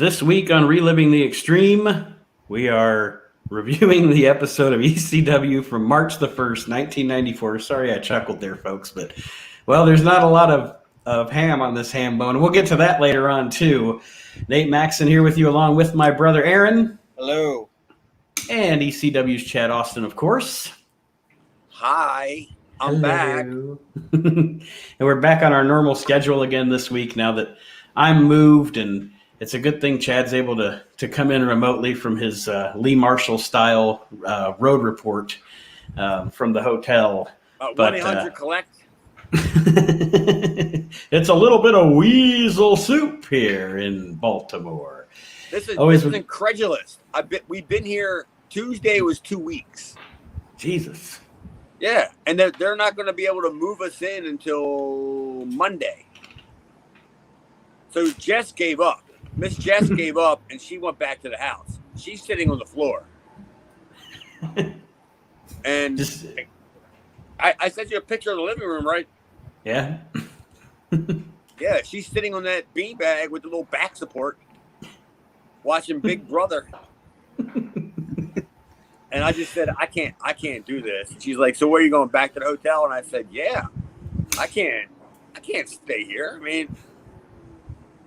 This week on Reliving the Extreme, we are reviewing the episode of ECW from March the 1st, 1994. Sorry I chuckled there, folks, but, well, there's not a lot of ham on this ham bone, and we'll get to that later on, too. Nate Maxson here with you, along with my brother Aaron. Hello. And ECW's Chad Austin, of course. Hi. I'm back. And we're back on our normal schedule again this week now that I'm moved, and it's a good thing Chad's able to come in remotely from his Lee Marshall-style road report from the hotel. 1-800-COLLECT. It's a little bit of weasel soup here in Baltimore. This is incredulous. We've been here. Tuesday was 2 weeks. Jesus. Yeah, and they're not going to be able to move us in until Monday. So Jess gave up. Miss Jess gave up, and she went back to the house. She's sitting on the floor. And I sent you a picture of the living room, right? Yeah. Yeah, she's sitting on that beanbag with the little back support, watching Big Brother. And I just said, I can't do this. And she's like, so where are you going, back to the hotel? And I said, yeah, I can't stay here. I mean,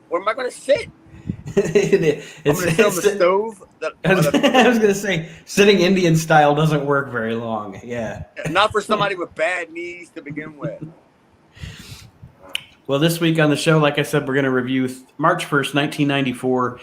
where am I going to sit? I'm going to sit on the stove. I was going to say, sitting Indian style doesn't work very long. Yeah. Not for somebody with bad knees to begin with. Well, this week on the show, like I said, we're going to review March 1st, 1994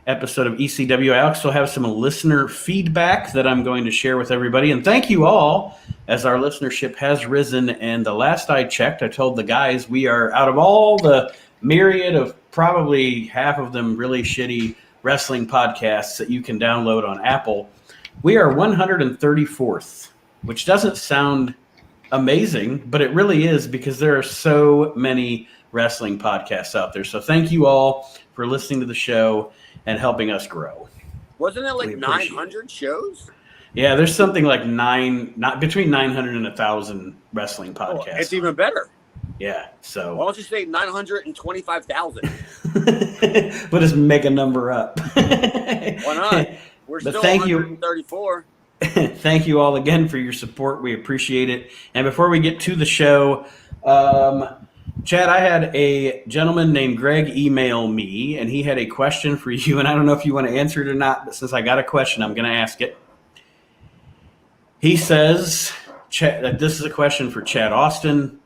episode of ECW. I also have some listener feedback that I'm going to share with everybody. And thank you all, as our listenership has risen. And the last I checked, I told the guys we are, out of all the myriad of probably half of them really shitty wrestling podcasts that you can download on Apple, we are 134th, which doesn't sound amazing, but it really is, because there are so many wrestling podcasts out there. So thank you all for listening to the show and helping us grow. Wasn't it like 900 shows? Yeah, there's something like between 900 and 1,000 wrestling podcasts. Oh, it's even better. Yeah, so. Why don't you say 925,000? We'll just make a number up. Why not? We're still 134. Thank you all again for your support. We appreciate it. And before we get to the show, Chad, I had a gentleman named Greg email me, and he had a question for you. And I don't know if you want to answer it or not, but since I got a question, I'm going to ask it. He says, that this is a question for Chad Austin.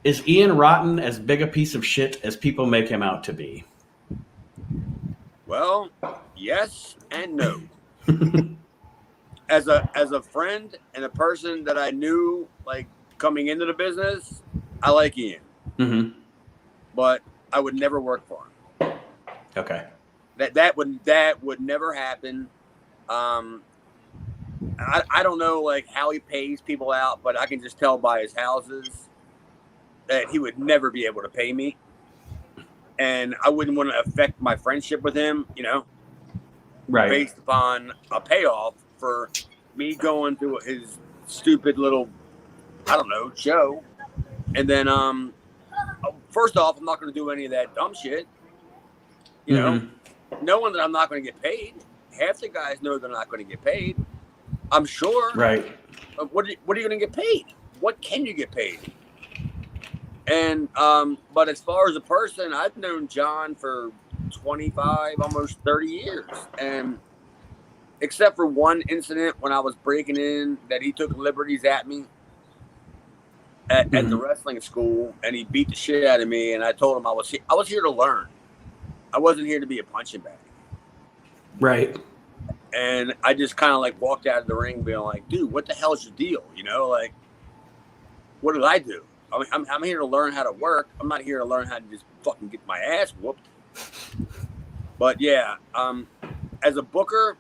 Is Ian Rotten as big a piece of shit as people make him out to be? Well, yes and no. As a friend and a person that I knew, like, coming into the business, I like Ian. Mm-hmm. But I would never work for him. Okay. That would never happen. I don't know, like, how he pays people out, but I can just tell by his houses that he would never be able to pay me. And I wouldn't want to affect my friendship with him, right, based upon a payoff for me going to his stupid little, I don't know, show. And then, first off, I'm not going to do any of that dumb shit. Knowing that I'm not going to get paid. Half the guys know they're not going to get paid. I'm sure. Right. What are you going to get paid? What can you get paid? And, but as far as a person, I've known John for 25, almost 30 years. And except for one incident when I was breaking in that he took liberties at me at the wrestling school, and he beat the shit out of me. And I told him I was here to learn. I wasn't here to be a punching bag. Right. And I just kind of like walked out of the ring being like, dude, what the hell's your deal? Like, what did I do? I mean, I'm here to learn how to work. I'm not here to learn how to just fucking get my ass whooped. But yeah, as a booker,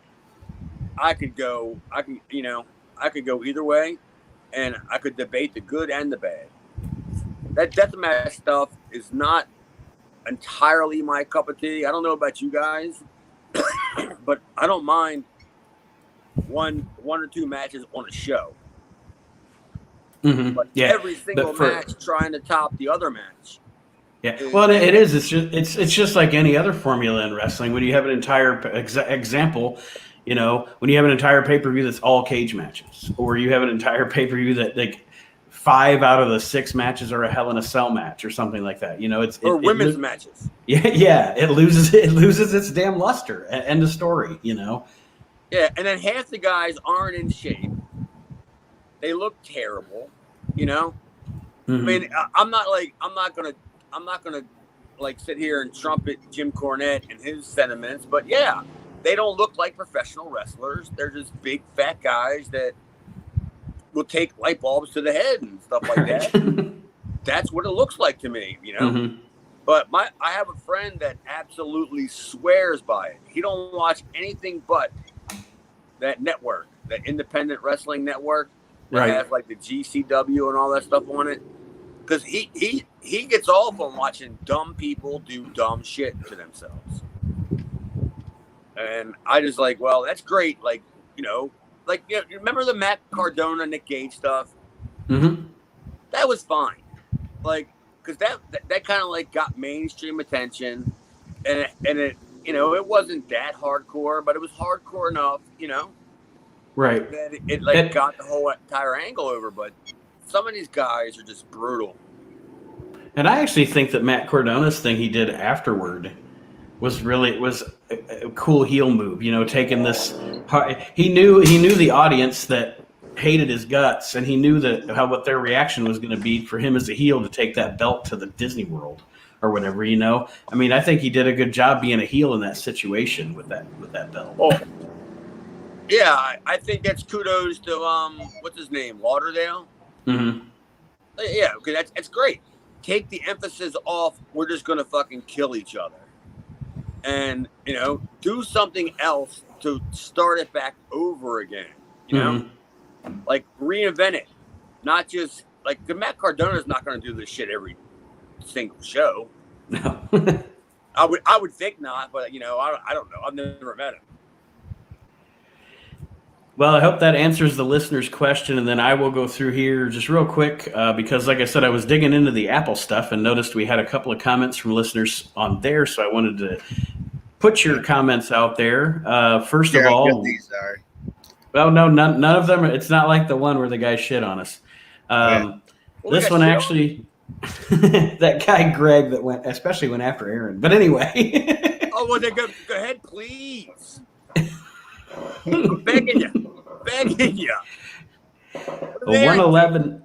I could go either way, and I could debate the good and the bad. That deathmatch stuff is not entirely my cup of tea. I don't know about you guys, but I don't mind one or two matches on a show. Mm-hmm. But every single match trying to top the other match Yeah, well, it is. It's just like any other formula in wrestling. When you have an entire example, when you have an entire pay per view that's all cage matches, or you have an entire pay per view that like 5 out of the 6 matches are a Hell in a Cell match or something like that. Or women's matches. Yeah, it loses its damn luster. End of story. Yeah, and then half the guys aren't in shape. They look terrible. Mm-hmm. I mean, I'm not gonna like sit here and trumpet Jim Cornette and his sentiments, but yeah, they don't look like professional wrestlers. They're just big fat guys that will take light bulbs to the head and stuff like that. That's what it looks like to me, Mm-hmm. But I have a friend that absolutely swears by it. He don't watch anything but that network, that independent wrestling network that has like the GCW and all that stuff on it. Because he gets off on watching dumb people do dumb shit to themselves. And I just like, well, that's great. Like, remember the Matt Cardona, Nick Gage stuff? Mm-hmm. That was fine. Like, because that kind of like got mainstream attention. And it it wasn't that hardcore, but it was hardcore enough, Right. that it got the whole entire angle over. But some of these guys are just brutal. And I actually think that Matt Cardona's thing he did afterward was a cool heel move. Taking this, he knew the audience that hated his guts, and he knew what their reaction was going to be for him as a heel to take that belt to the Disney World or whatever. I mean, I think he did a good job being a heel in that situation with that belt. Oh. Yeah, I think that's kudos to what's his name, Lauderdale. Mm-hmm. Yeah, because that's great. Take the emphasis off. We're just gonna fucking kill each other, and do something else to start it back over again. Like reinvent it, not just like Matt Cardona's not gonna do this shit every single show. No, I would think not, but I don't know. I've never met him. Well, I hope that answers the listener's question, and then I will go through here just real quick because, like I said, I was digging into the Apple stuff and noticed we had a couple of comments from listeners on there, so I wanted to put your comments out there. First of all, these are. Well, no, none of them. It's not like the one where the guy shit on us. This one actually, that guy Greg that went after Aaron. But anyway. Oh, well, then go ahead, please. begging you. 111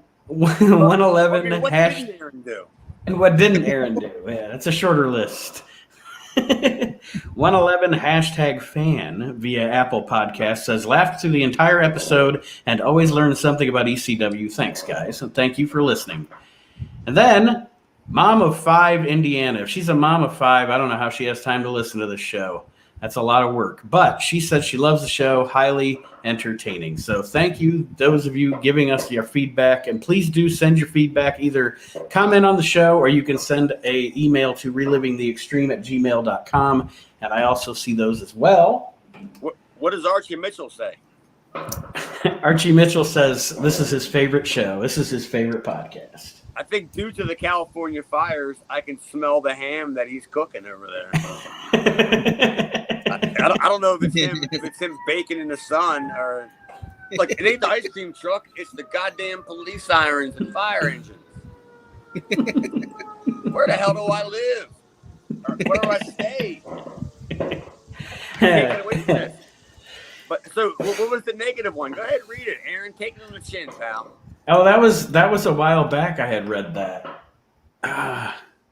hash. Did Aaron do? And what didn't Aaron do? Yeah, that's a shorter list. 111 #fan via Apple Podcast says, laughed through the entire episode and always learned something about ECW. Thanks, guys. And thank you for listening. And then Mom of 5 Indiana. If she's a mom of 5, I don't know how she has time to listen to this show. That's a lot of work. But she said she loves the show, highly entertaining. So thank you, those of you giving us your feedback. And please do send your feedback. Either comment on the show or you can send an email to relivingtheextreme@gmail.com. And I also see those as well. What does Archie Mitchell say? Archie Mitchell says this is his favorite show. This is his favorite podcast. I think due to the California fires, I can smell the ham that he's cooking over there. I don't know if it's him baking in the sun or like it ain't the ice cream truck. It's the goddamn police sirens and fire engines. Where the hell do I live? Or where do I stay? I can't get away from this. But so, what was the negative one? Go ahead, read it, Aaron. Take it on the chin, pal. Oh, that was a while back. I had read that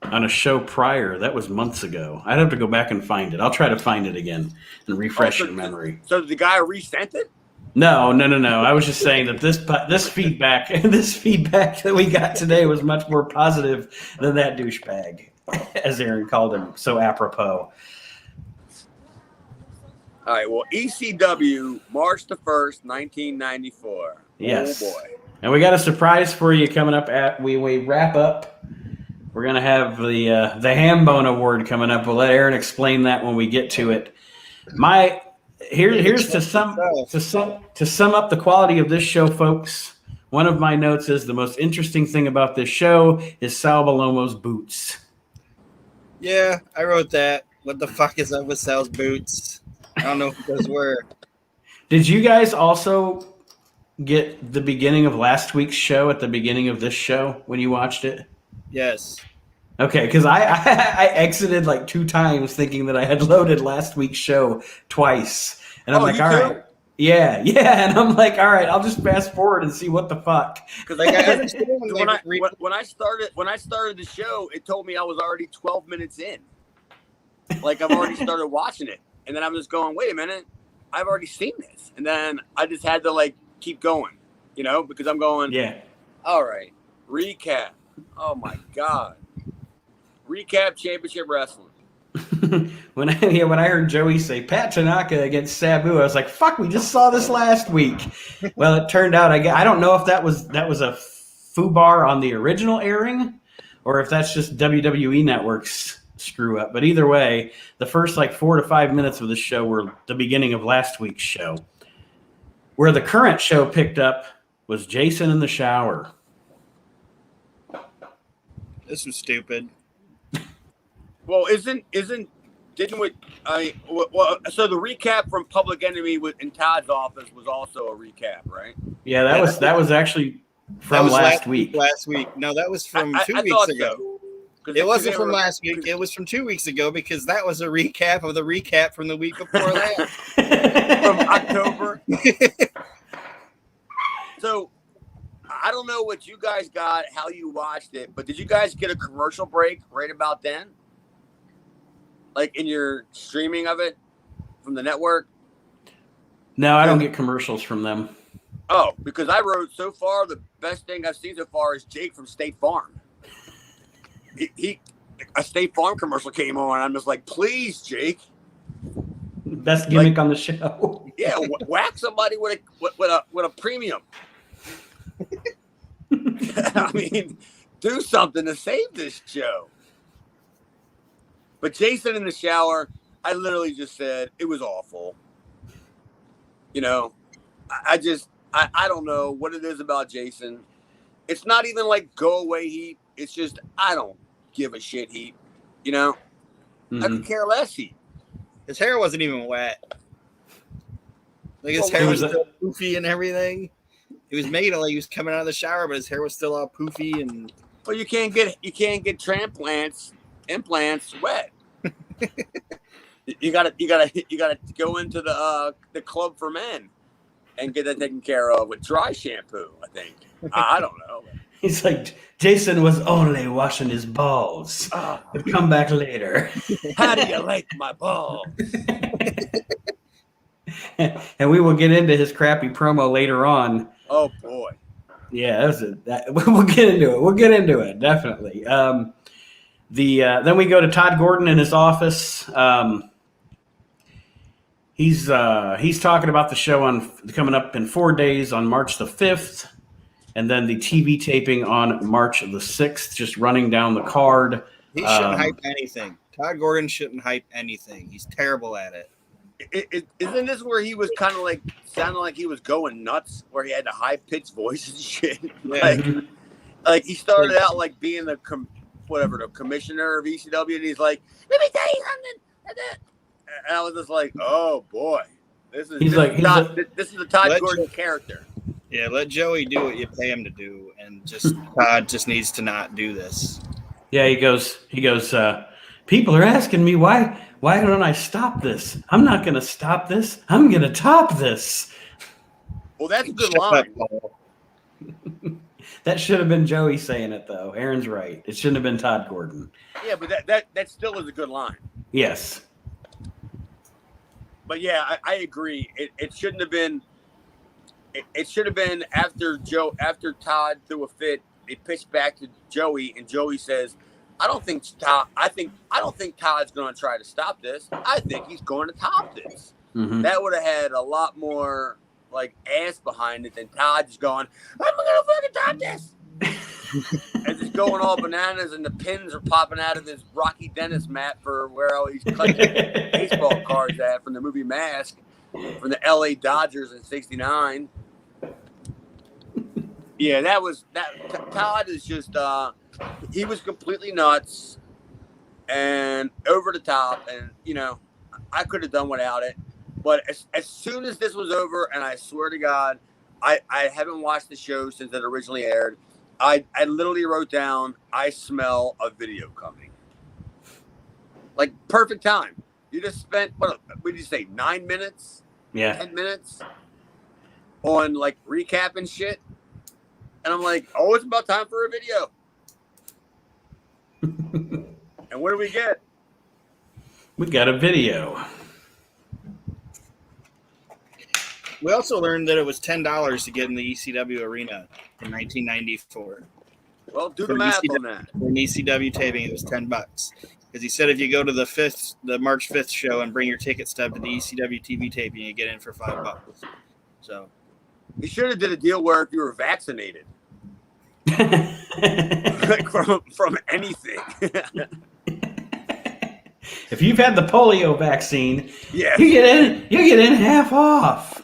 on a show prior. That was months ago. I'd have to go back and find it. I'll try to find it again and refresh your memory. So the guy resent it? No. I was just saying that this feedback that we got today was much more positive than that douchebag, as Aaron called him so apropos. All right. Well, ECW, March the 1st, 1994. Yes. Oh boy. And we got a surprise for you coming up we wrap up. We're gonna have the Hambone Award coming up. We'll let Aaron explain that when we get to it. Here's to sum up the quality of this show, folks. One of my notes is the most interesting thing about this show is Sal Balomo's boots. Yeah, I wrote that. What the fuck is up with Sal's boots? I don't know who those were. Did you guys also get the beginning of last week's show at the beginning of this show when you watched it? Yes. Okay, because I exited like 2 times thinking that I had loaded last week's show twice, and I'm Oh, like, you all too? right, yeah, and I'm like, all right, I'll just fast forward and see what the fuck. Because Like I understand when I started the show, it told me I was already 12 minutes in. Like I've already started watching it, and then I'm just going, wait a minute, I've already seen this, and then I just had to like keep going, because I'm going, Yeah. All right, recap. Oh my god, recap Championship Wrestling. when I heard Joey say Pat Tanaka against Sabu, I was like, "Fuck, we just saw this last week." Well, it turned out I don't know if that was a foobar on the original airing, or if that's just WWE Network's screw up. But either way, the first like 4 to 5 minutes of the show were the beginning of last week's show. Where the current show picked up was Jason in the shower. This was stupid. Well, didn't we? So the recap from Public Enemy in Todd's office was also a recap, right? Yeah, that was actually from last week. Last week. No, that was from 2 I weeks ago. So. It wasn't from last week. It was from 2 weeks ago because that was a recap of the recap from the week before that. From October. So I don't know what you guys got, how you watched it, but did you guys get a commercial break right about then? Like in your streaming of it from the network? No, I don't get commercials from them. Oh, because I wrote so far the best thing I've seen so far is Jake from State Farm. A State Farm commercial came on. And I'm just like, please, Jake. Best gimmick on the show. Yeah, whack somebody with a premium. I mean, do something to save this show. But Jason in the shower, I literally just said it was awful. I don't know what it is about Jason. It's not even like go away heat. It's just I don't give a shit heat. Mm-hmm. I could care less heat. His hair wasn't even wet. Like his hair was still poofy and everything. He was making it like he was coming out of the shower, but his hair was still all poofy and. Well, you can't get implants wet. you gotta go into the club for men and get that taken care of with dry shampoo. I think. I don't know. He's like, Jason was only washing his balls. But come back later. How do you like my balls? And we will get into his crappy promo later on. Oh boy. Yeah, we'll get into it. We'll get into it, definitely. Then we go to Todd Gordon in his office. He's talking about the show coming up in 4 days on March the 5th. And then the TV taping on March the 6th, just running down the card. He shouldn't hype anything. Todd Gordon shouldn't hype anything. He's terrible at it. Isn't this where he was kind of like sounding like he was going nuts, where he had the high pitched voice and shit? Yeah. like he started out like being the commissioner of ECW, and he's like, "Let me tell you something." And I was just like, "Oh boy, this is the Todd Gordon character." Yeah, let Joey do what you pay him to do, and just Todd just needs to not do this. Yeah, he goes. People are asking me why don't I stop this? I'm not going to stop this. I'm going to top this. Well, that's a good line. That should have been Joey saying it, though. Aaron's right. It shouldn't have been Todd Gordon. Yeah, but that still is a good line. Yes. But yeah, I agree. It shouldn't have been. It should have been after Todd threw a fit. They pitched back to Joey, and Joey says, "I don't think Todd's going to try to stop this. I think he's going to top this." Mm-hmm. That would have had a lot more like ass behind it than Todd just going, "I'm going to fucking top this," and just going all bananas, and the pins are popping out of his Rocky Dennis mat for where he's cutting baseball cards at from the movie Mask. From the LA Dodgers in '69. Yeah, that. Todd is just he was completely nuts, and over the top, and I could have done without it. But as soon as this was over, and I swear to God, I haven't watched the show since it originally aired. I literally wrote down, I smell a video coming. Like, perfect time. You just spent, what did you say, 9 minutes? Yeah. 10 minutes on, like, recapping shit. And I'm like, oh, it's about time for a video. And what do we get? We got a video. We also learned that it was $10 to get in the ECW arena in 1994. Well, do the math on that. For an ECW taping, it was $10. Because he said if you go to the March 5th show and bring your ticket stub to the ECW TV taping, you get in for $5. So he should have did a deal where if you were vaccinated, like from anything. If you've had the polio vaccine, yes. you get in half off.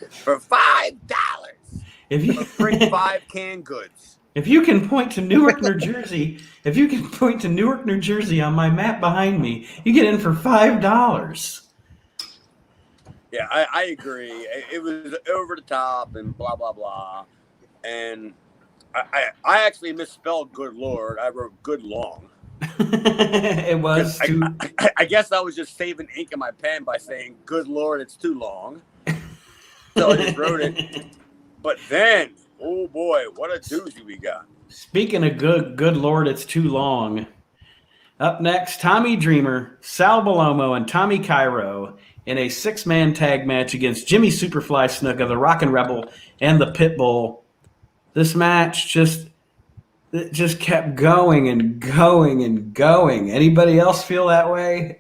For $5. If you bring 5 canned goods. If you can point to Newark, New Jersey, on my map behind me, you get in for $5. Yeah, I agree. It was over the top and blah blah blah, and I actually misspelled "good Lord." I wrote "good long." It was too. I guess I was just saving ink in my pen by saying "good Lord," it's too long. So I just wrote it. But then, oh boy, what a doozy we got. Speaking of good Lord, it's too long. Up next, Tommy Dreamer, Sal Balomo, and Tommy Cairo in a 6-man tag match against Jimmy Superfly Snuka, the Rockin' Rebel, and the Pitbull. This match just kept going and going and going. Anybody else feel that way?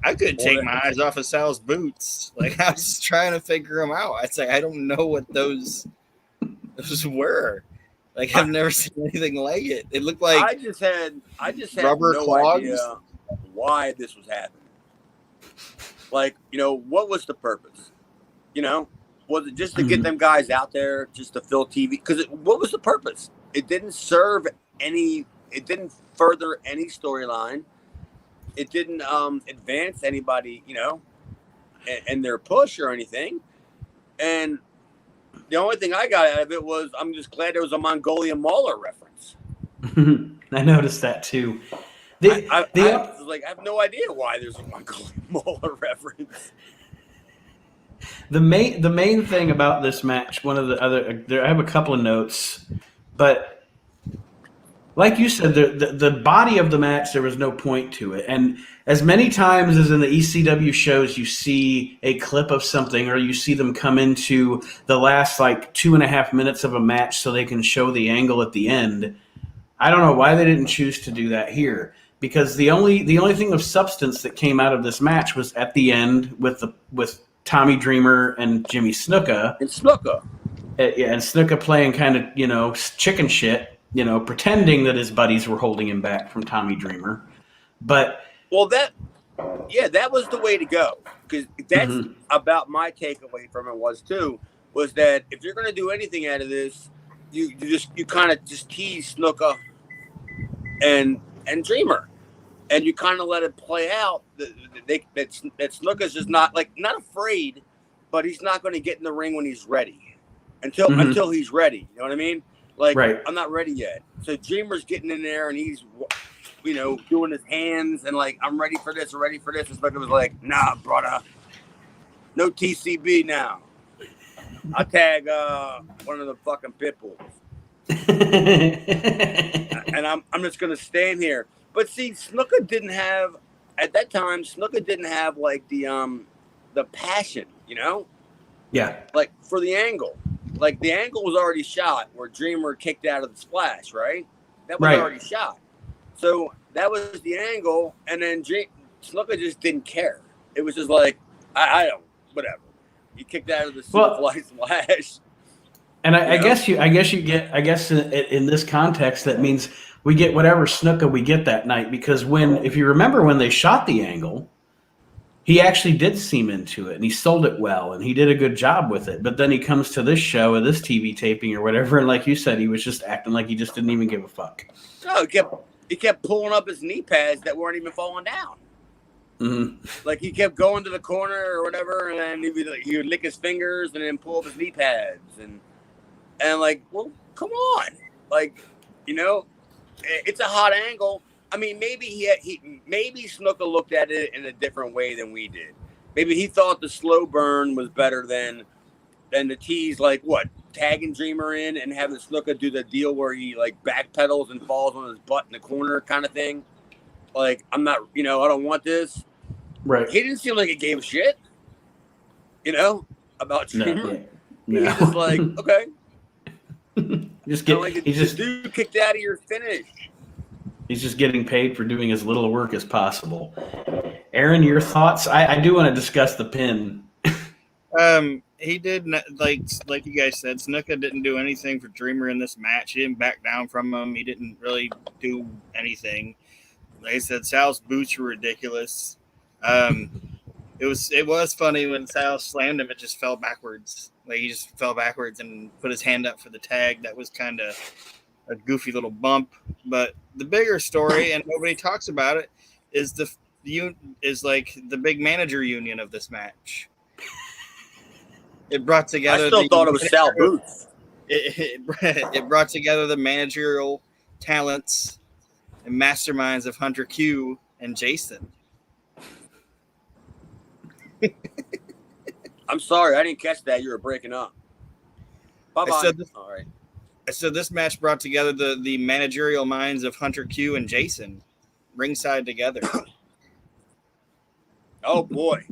I couldn't take my eyes off of Sal's boots. Like, I was trying to figure them out. I'd say I don't know what those were. Like, I've never seen anything like it. It looked like I just had rubber no clogs. idea why this was happening. Like, what was the purpose? Was it just to get them guys out there, just to fill TV? Because what was the purpose? It didn't serve any. It didn't further any storyline. It didn't advance anybody, and their push or anything. And the only thing I got out of it was I'm just glad there was a Mongolian Mauler reference. I noticed that too. I have no idea why there's a Mongolian Mauler reference. The main thing about this match, one of the other, I have a couple of notes, but like you said, the body of the match, there was no point to it. And as many times as in the ECW shows, you see a clip of something or you see them come into the last 2.5 minutes of a match so they can show the angle at the end. I don't know why they didn't choose to do that here, because the only thing of substance that came out of this match was at the end with Tommy Dreamer and Jimmy Snuka. And Snuka. And Snuka playing kind of, chicken shit, pretending that his buddies were holding him back from Tommy Dreamer. But that was the way to go, because that's about my takeaway from it was that if you're going to do anything out of this, you kind of just tease Snuka and Dreamer, and you kind of let it play out. That Snuka's just not afraid, but he's not going to get in the ring when he's ready until he's ready. You know what I mean? Right. I'm not ready yet. So Dreamer's getting in there and he's, doing his hands and I'm ready for this. And Snuka was like, nah, brother, no TCB now. I'll tag one of the fucking pit bulls. And I'm just gonna stand here. But see, Snuka didn't have the passion, yeah, for the angle. The angle was already shot where Dreamer kicked out of the splash, right? That was already shot. So that was the angle, and then Snuka just didn't care. It was just I don't, whatever. You kicked out of the Superfly splash. And I guess in this context, that means we get whatever Snuka we get that night, because if you remember when they shot the angle, he actually did seem into it and he sold it well and he did a good job with it. But then he comes to this show or this TV taping or whatever, and like you said, he was just acting like he just didn't even give a fuck. No, he kept pulling up his knee pads that weren't even falling down. Mm-hmm. Like he kept going to the corner or whatever, and then he would lick his fingers and then pull up his knee pads and like, well, come on, like, you know, it's a hot angle. I mean, maybe maybe Snuka looked at it in a different way than we did. Maybe he thought the slow burn was better than the tease, like what, tagging Dreamer in and having Snuka do the deal where he like backpedals and falls on his butt in the corner kind of thing. Like, I'm not, I don't want this. Right. He didn't seem like he gave a shit, about Dreamer. No. He's just like, okay. He's just dude kicked out of your finish. He's just getting paid for doing as little work as possible. Aaron, your thoughts? I do want to discuss the pin. He did like you guys said. Snuka didn't do anything for Dreamer in this match. He didn't back down from him. He didn't really do anything. Like I said, Sal's boots were ridiculous. It was funny when Sal slammed him. It just fell backwards. Like he just fell backwards and put his hand up for the tag. That was kind of a goofy little bump. But the bigger story, and nobody talks about it, is the big manager union of this match. It brought together. I still thought it was Sal Boots. It brought together the managerial talents and masterminds of Hunter Q and Jason. I'm sorry, I didn't catch that. You were breaking up. Bye-bye. All right. I said this match brought together the managerial minds of Hunter Q and Jason ringside together. Oh, boy.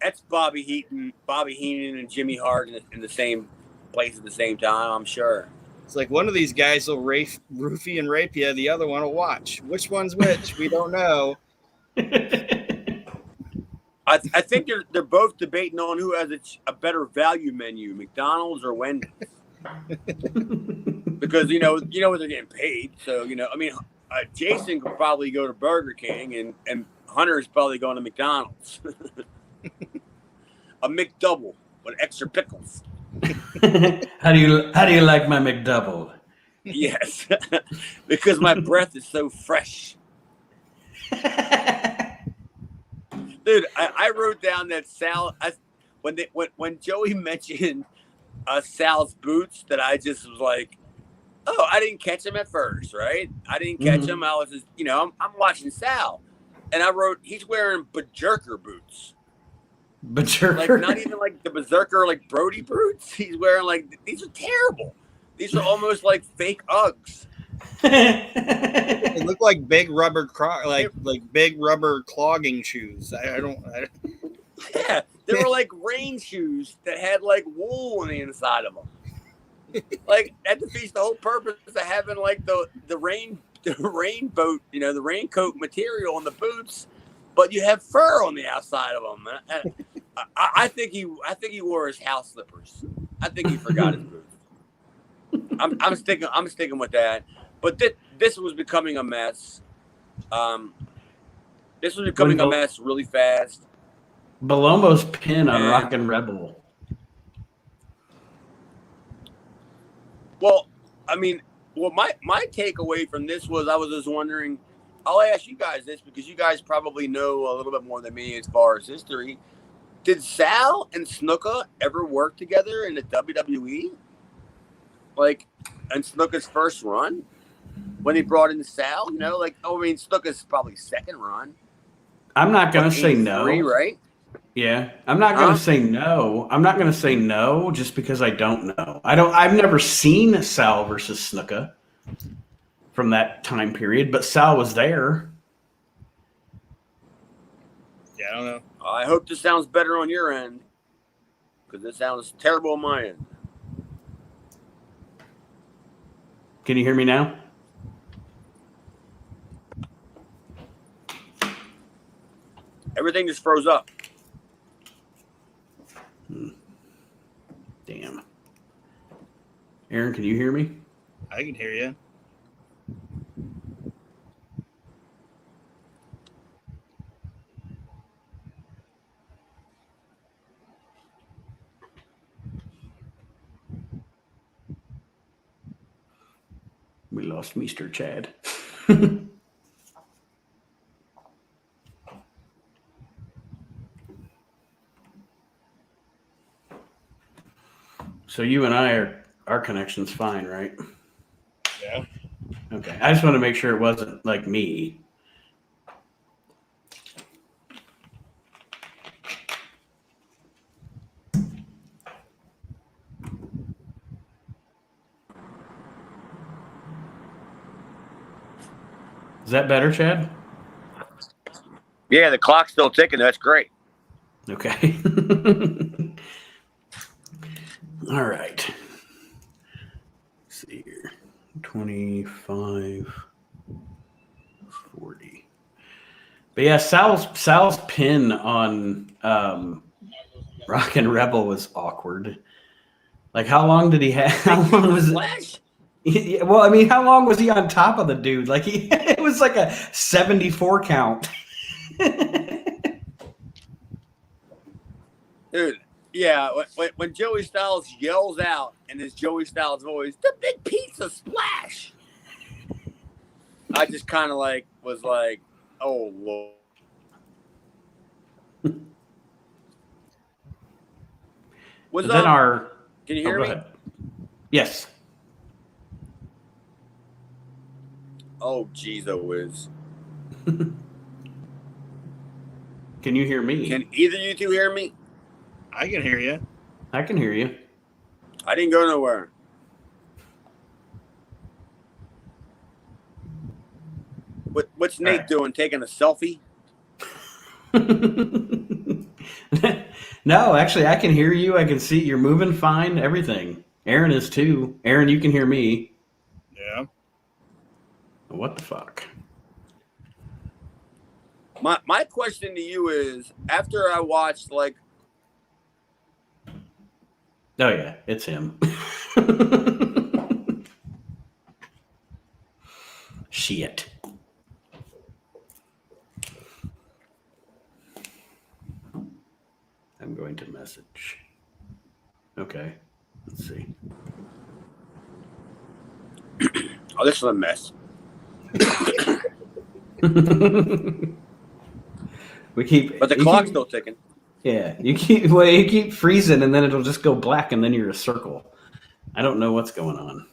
That's Bobby Heenan and Jimmy Hart in the same place at the same time, I'm sure. It's like one of these guys will roofie and rape you, the other one will watch. Which one's which? We don't know. I think they're both debating on who has a better value menu, McDonald's or Wendy's. Because you know what they're getting paid. So Jason could probably go to Burger King, and Hunter's probably going to McDonald's. A McDouble with extra pickles. How do you like my McDouble? Yes, because my breath is so fresh. Dude, I wrote down that Sal. When Joey mentioned Sal's boots, that I just was like, oh, I didn't catch him at first, right? I didn't catch him. I was just, I'm watching Sal, and I wrote he's wearing berserker boots. Berserker, like not even like the berserker like Brody boots. He's wearing like these are terrible. These are almost like fake Uggs. They look like big rubber big rubber clogging shoes. Yeah, they were like rain shoes that had like wool on the inside of them. Like that defeats the whole purpose of having like the rainboat, the raincoat material on the boots, but you have fur on the outside of them. I think he wore his house slippers. I think he forgot his boots. I'm sticking with that. But this was becoming a mess. This was becoming a mess really fast. Bellomo's pin on Rockin' Rebel. Well, my takeaway from this was I was just wondering. I'll ask you guys this because you guys probably know a little bit more than me as far as history. Did Sal and Snuka ever work together in the WWE? Like, in Snuka's first run? When he brought in Sal, Snuka's probably second run. I'm not going to say no. Right? Yeah. I'm not going to say no. I'm not going to say no just because I don't know. I've never seen Sal versus Snuka from that time period, but Sal was there. Yeah, I don't know. I hope this sounds better on your end because it sounds terrible on my end. Can you hear me now? Everything just froze up. Damn. Aaron, can you hear me? I can hear you. We lost Mr. Chad. So you and our connection's fine, right? Yeah. Okay. I just want to make sure it wasn't like me. Is that better, Chad? Yeah, the clock's still ticking. That's great. Okay. All right. Let's see here. 25, 40. But yeah, Sal's pin on Rockin' Rebel was awkward. Like, how long did he have? How long was it? Flash? Yeah, well, I mean, how long was he on top of the dude? Like, it was like a 74 count. Dude, yeah, when Joey Styles yells out in his Joey Styles voice, the big pizza splash. I just kind of was like, oh, Lord. But then can you oh, hear go me? ahead. Yes. Oh, geez, oh, whiz. Can you hear me? Can either you two hear me? I can hear you. I can hear you. I didn't go nowhere. What's Nate right. doing? Taking a selfie? No, actually, I can hear you. I can see you're moving fine. Everything. Aaron is too. Aaron, you can hear me. Yeah. What the fuck? My question to you is, after I watched Oh yeah, it's him. Shit. I'm going to message. Okay. Let's see. oh, this is a mess. But the clock's still ticking. Yeah, you keep freezing, and then it'll just go black, and then you're a circle. I don't know what's going on.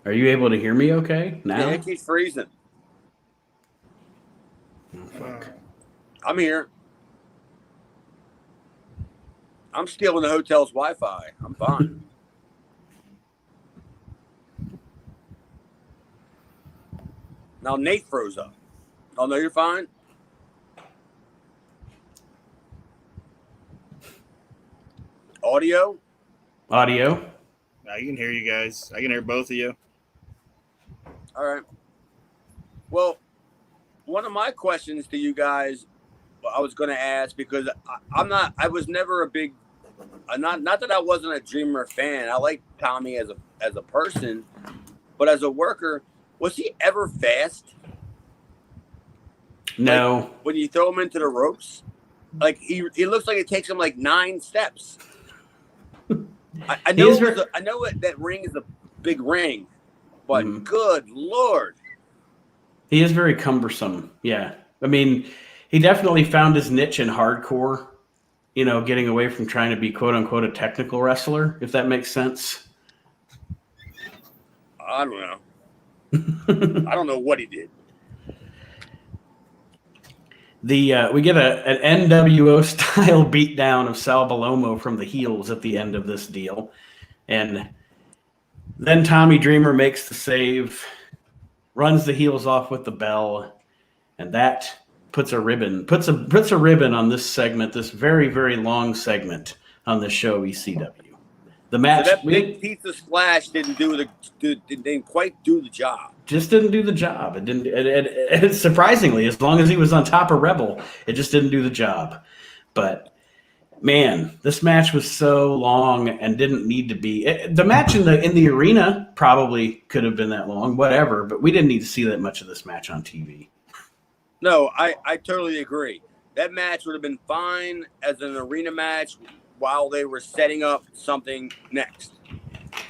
Are you able to hear me okay now? Yeah, it keeps freezing. Oh, fuck. I'm here. I'm stealing the hotel's Wi-Fi. I'm fine. Now Nate froze up. Oh, no, you're fine? Audio? Audio? I can hear you guys. I can hear both of you. All right. Well, one of my questions to you guys, I was going to ask, because I was never a big, not that I wasn't a Dreamer fan. I like Tommy as a person, but as a worker, was he ever fast? No. Like, when you throw him into the ropes, like he looks like it takes him like 9 steps. I know that ring is a big ring, but good Lord. He is very cumbersome. Yeah. I mean, he definitely found his niche in hardcore, getting away from trying to be quote unquote a technical wrestler, if that makes sense. I don't know. I don't know what he did. We get an NWO style beatdown of Sal Balomo from the heels at the end of this deal, and then Tommy Dreamer makes the save, runs the heels off with the bell, and that puts a ribbon on this segment, this very, very long segment on the show ECW. The match, so that big pizza splash didn't quite do the job. Just didn't do the job. It didn't. It surprisingly, as long as he was on top of Rebel, it just didn't do the job. But man, this match was so long and didn't need to be. The match in the arena probably could have been that long, whatever. But we didn't need to see that much of this match on TV. No, I totally agree. That match would have been fine as an arena match while they were setting up something next.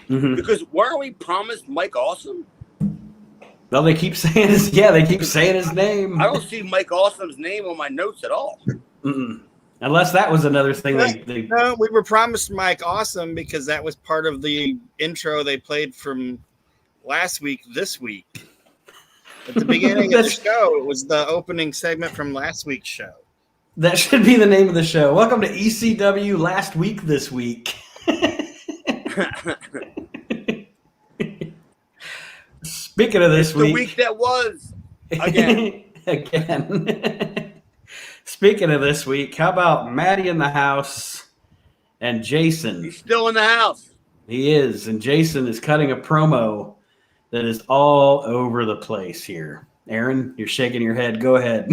Mhm. Because weren't we promised Mike Awesome? Well, they keep saying his name. I don't see Mike Awesome's name on my notes at all. Mm-mm. Unless that was another thing they No, we were promised Mike Awesome because that was part of the intro they played from last week, this week. At the beginning of the show, it was the opening segment from last week's show. That should be the name of the show. Welcome to ECW Last Week This Week. Speaking of this the week that was again. Speaking of this week, how about Maddie in the house and Jason? He's still in the house. He is, and Jason is cutting a promo that is all over the place here. Aaron, you're shaking your head. Go ahead.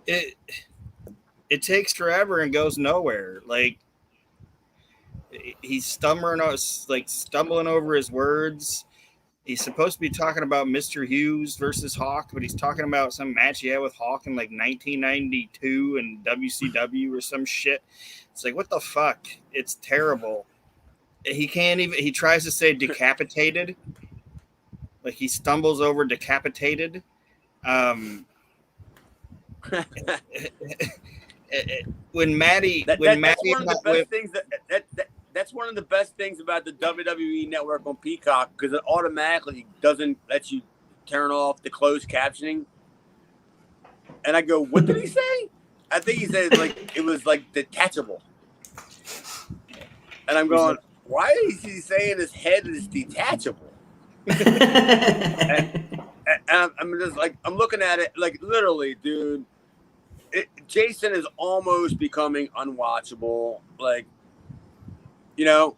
It takes forever and goes nowhere. Like he's stumbling over his words. He's supposed to be talking about Mr. Hughes versus Hawk, but he's talking about some match he had with Hawk in like 1992 and WCW or some shit. It's like, what the fuck? It's terrible. He can't even. He tries to say decapitated. Like he stumbles over decapitated. When Maddie, that's one of the best things that's one of the best things about the WWE Network on Peacock, because it automatically doesn't let you turn off the closed captioning. And I go, what did he say? I think he said like it was like detachable. And I'm going, why is he saying his head is detachable? and I'm just like, I'm looking at it like literally, dude. Jason is almost becoming unwatchable, like, you know,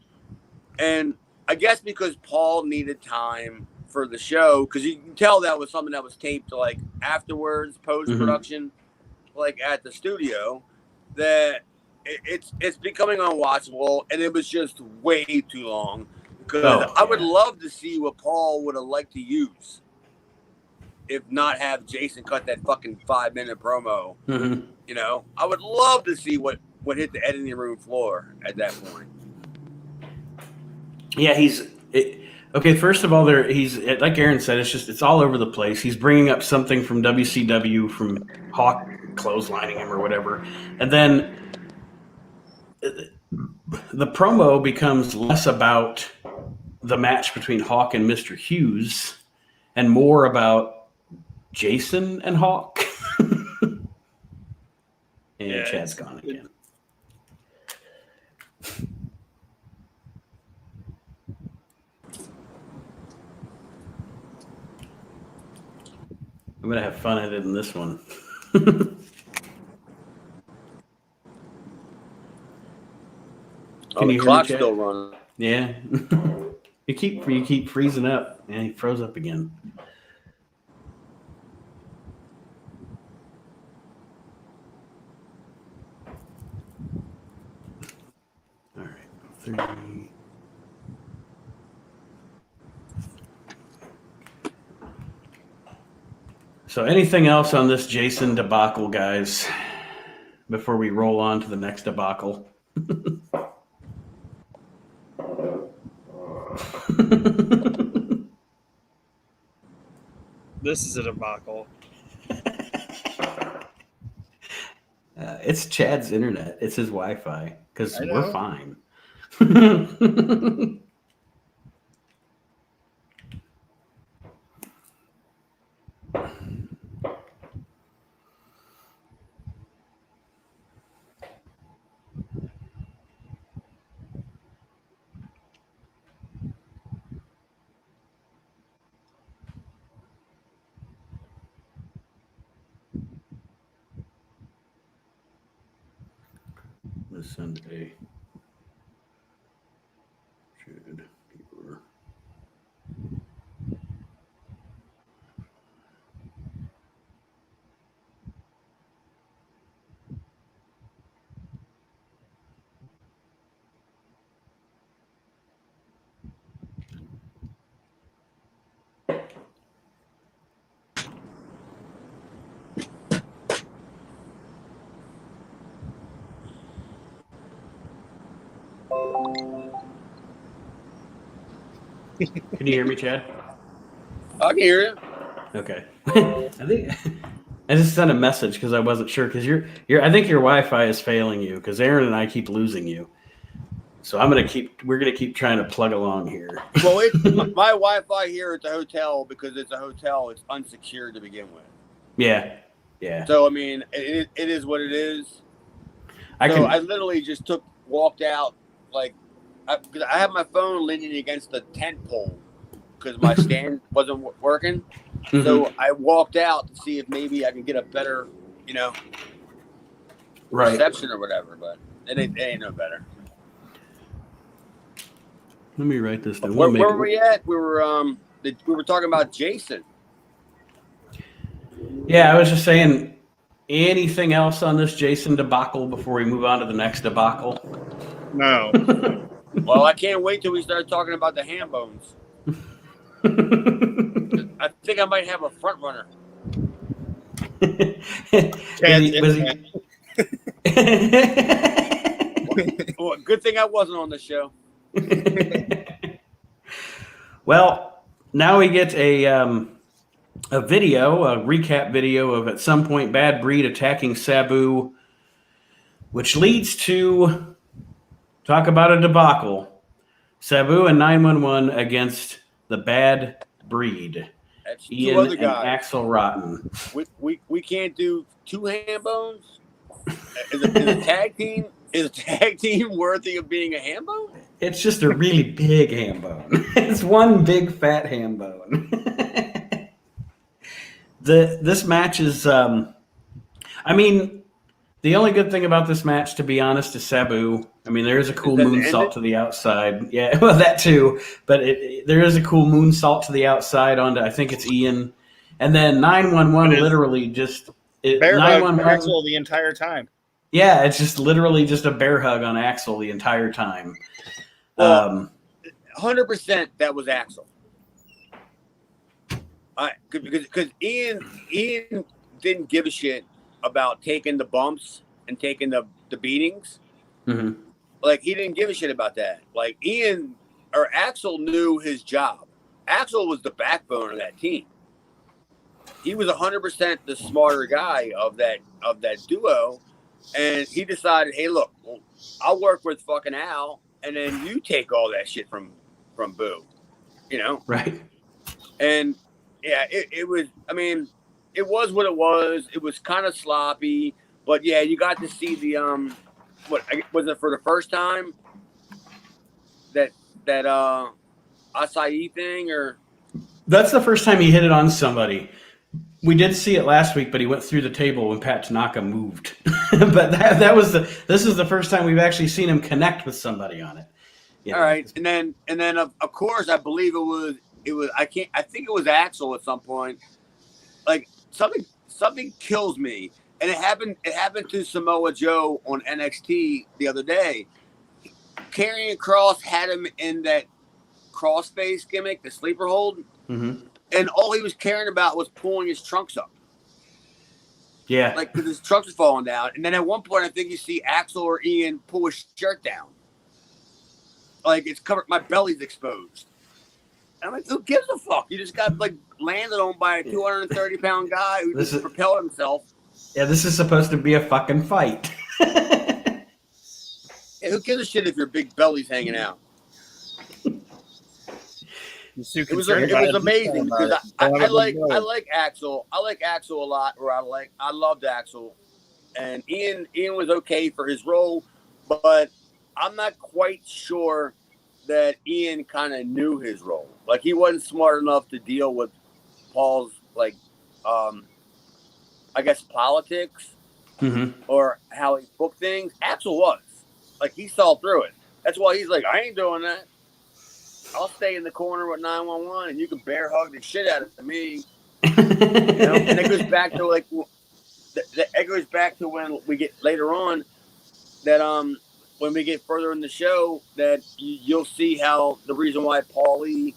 and I guess because Paul needed time for the show, because you can tell that was something that was taped like afterwards, post-production, like at the studio, that it's becoming unwatchable, and it was just way too long, because I would love to see what Paul would have liked to use. If not have Jason cut that fucking 5-minute promo, you know, I would love to see what hit the editing room floor at that point. Yeah, okay. First of all, he's like Aaron said, it's all over the place. He's bringing up something from WCW, from Hawk clotheslining him or whatever, and then the promo becomes less about the match between Hawk and Mr. Hughes and more about Jason and Hawk. And Chad's gone again. I'm going to have fun editing this one. Can you hear me, Chad? Still running. Yeah. You keep freezing up. Yeah, he froze up again. All right. 30. So anything else on this Jason debacle, guys, before we roll on to the next debacle? This is a debacle. It's Chad's internet. It's his Wi-Fi, because we're fine. Let's send a should keeper. Can you hear me, Chad? I can hear you. Okay. I think I just sent a message because I wasn't sure because I think your Wi-Fi is failing you because Aaron and I keep losing you. So we're gonna keep trying to plug along here. Well, my Wi-Fi here at the hotel, because it's a hotel, it's unsecured to begin with. Yeah. So I mean, it is what it is. I literally just walked out, because I have my phone leaning against the tent pole because my stand wasn't working. Mm-hmm. So I walked out to see if maybe I can get a better, reception or whatever. But it ain't no better. Let me write this down. Where were we at? We were talking about Jason. Yeah, I was just saying. Anything else on this Jason debacle before we move on to the next debacle? No. Well, I can't wait till we start talking about the ham bones. I think I might have a front runner. Well, good thing I wasn't on the show. Well, now we get a recap video of at some point Bad Breed attacking Sabu, which leads to talk about a debacle. Sabu and 911 against the Bad Breed. That's Ian two other and guys. Axel Rotten. We can't do two ham bones. Is a tag team worthy of being a ham bone? It's just a really big ham bone. It's one big fat ham bone. This match is, the only good thing about this match, to be honest, is Sabu. I mean, there is a cool moonsault to the outside. Yeah, well, that too. But there is a cool moonsault to the outside onto, I think it's Ian. And then 911 literally just... Bear hug Axel the entire time. Yeah, it's just literally just a bear hug on Axel the entire time. Well, 100% that was Axel. Because Ian didn't give a shit about taking the bumps and taking the beatings. Mm-hmm. Like, he didn't give a shit about that. Like, Axel knew his job. Axel was the backbone of that team. He was 100% the smarter guy of that duo, and he decided, hey, look, I'll work with fucking Al, and then you take all that shit from Boo, Right. And yeah, it was. I mean, it was what it was. It was kind of sloppy, but yeah, you got to see the what was it for the first time? That acai thing, or that's the first time he hit it on somebody. We did see it last week, but he went through the table when Pat Tanaka moved. But this is the first time we've actually seen him connect with somebody on it. All right, and then of course I believe it was I think it was Axel at some point. Like something kills me, and it happened to Samoa Joe on NXT the other day. Karrion Kross had him in that crossface gimmick, the sleeper hold. Mm-hmm. And all he was caring about was pulling his trunks up. Yeah. Like, because his trunks were falling down. And then at one point, I think you see Axel or Ian pull his shirt down. Like, it's covered, my belly's exposed. And I'm like, who gives a fuck? You just got, landed on by a 230-pound guy who just propelled himself. Yeah, this is supposed to be a fucking fight. Yeah, who gives a shit if your big belly's hanging out? It was amazing because I like Axel. I like Axel a lot. I loved Axel, and Ian was okay for his role, but I'm not quite sure that Ian kind of knew his role. Like, he wasn't smart enough to deal with Paul's I guess politics or how he booked things. Axel was he saw through it. That's why he's like, I ain't doing that. I'll stay in the corner with 911, and you can bear hug the shit out of me. And it goes back to it goes back to when we get later on that when we get further in the show that you'll see how the reason why Paul Lee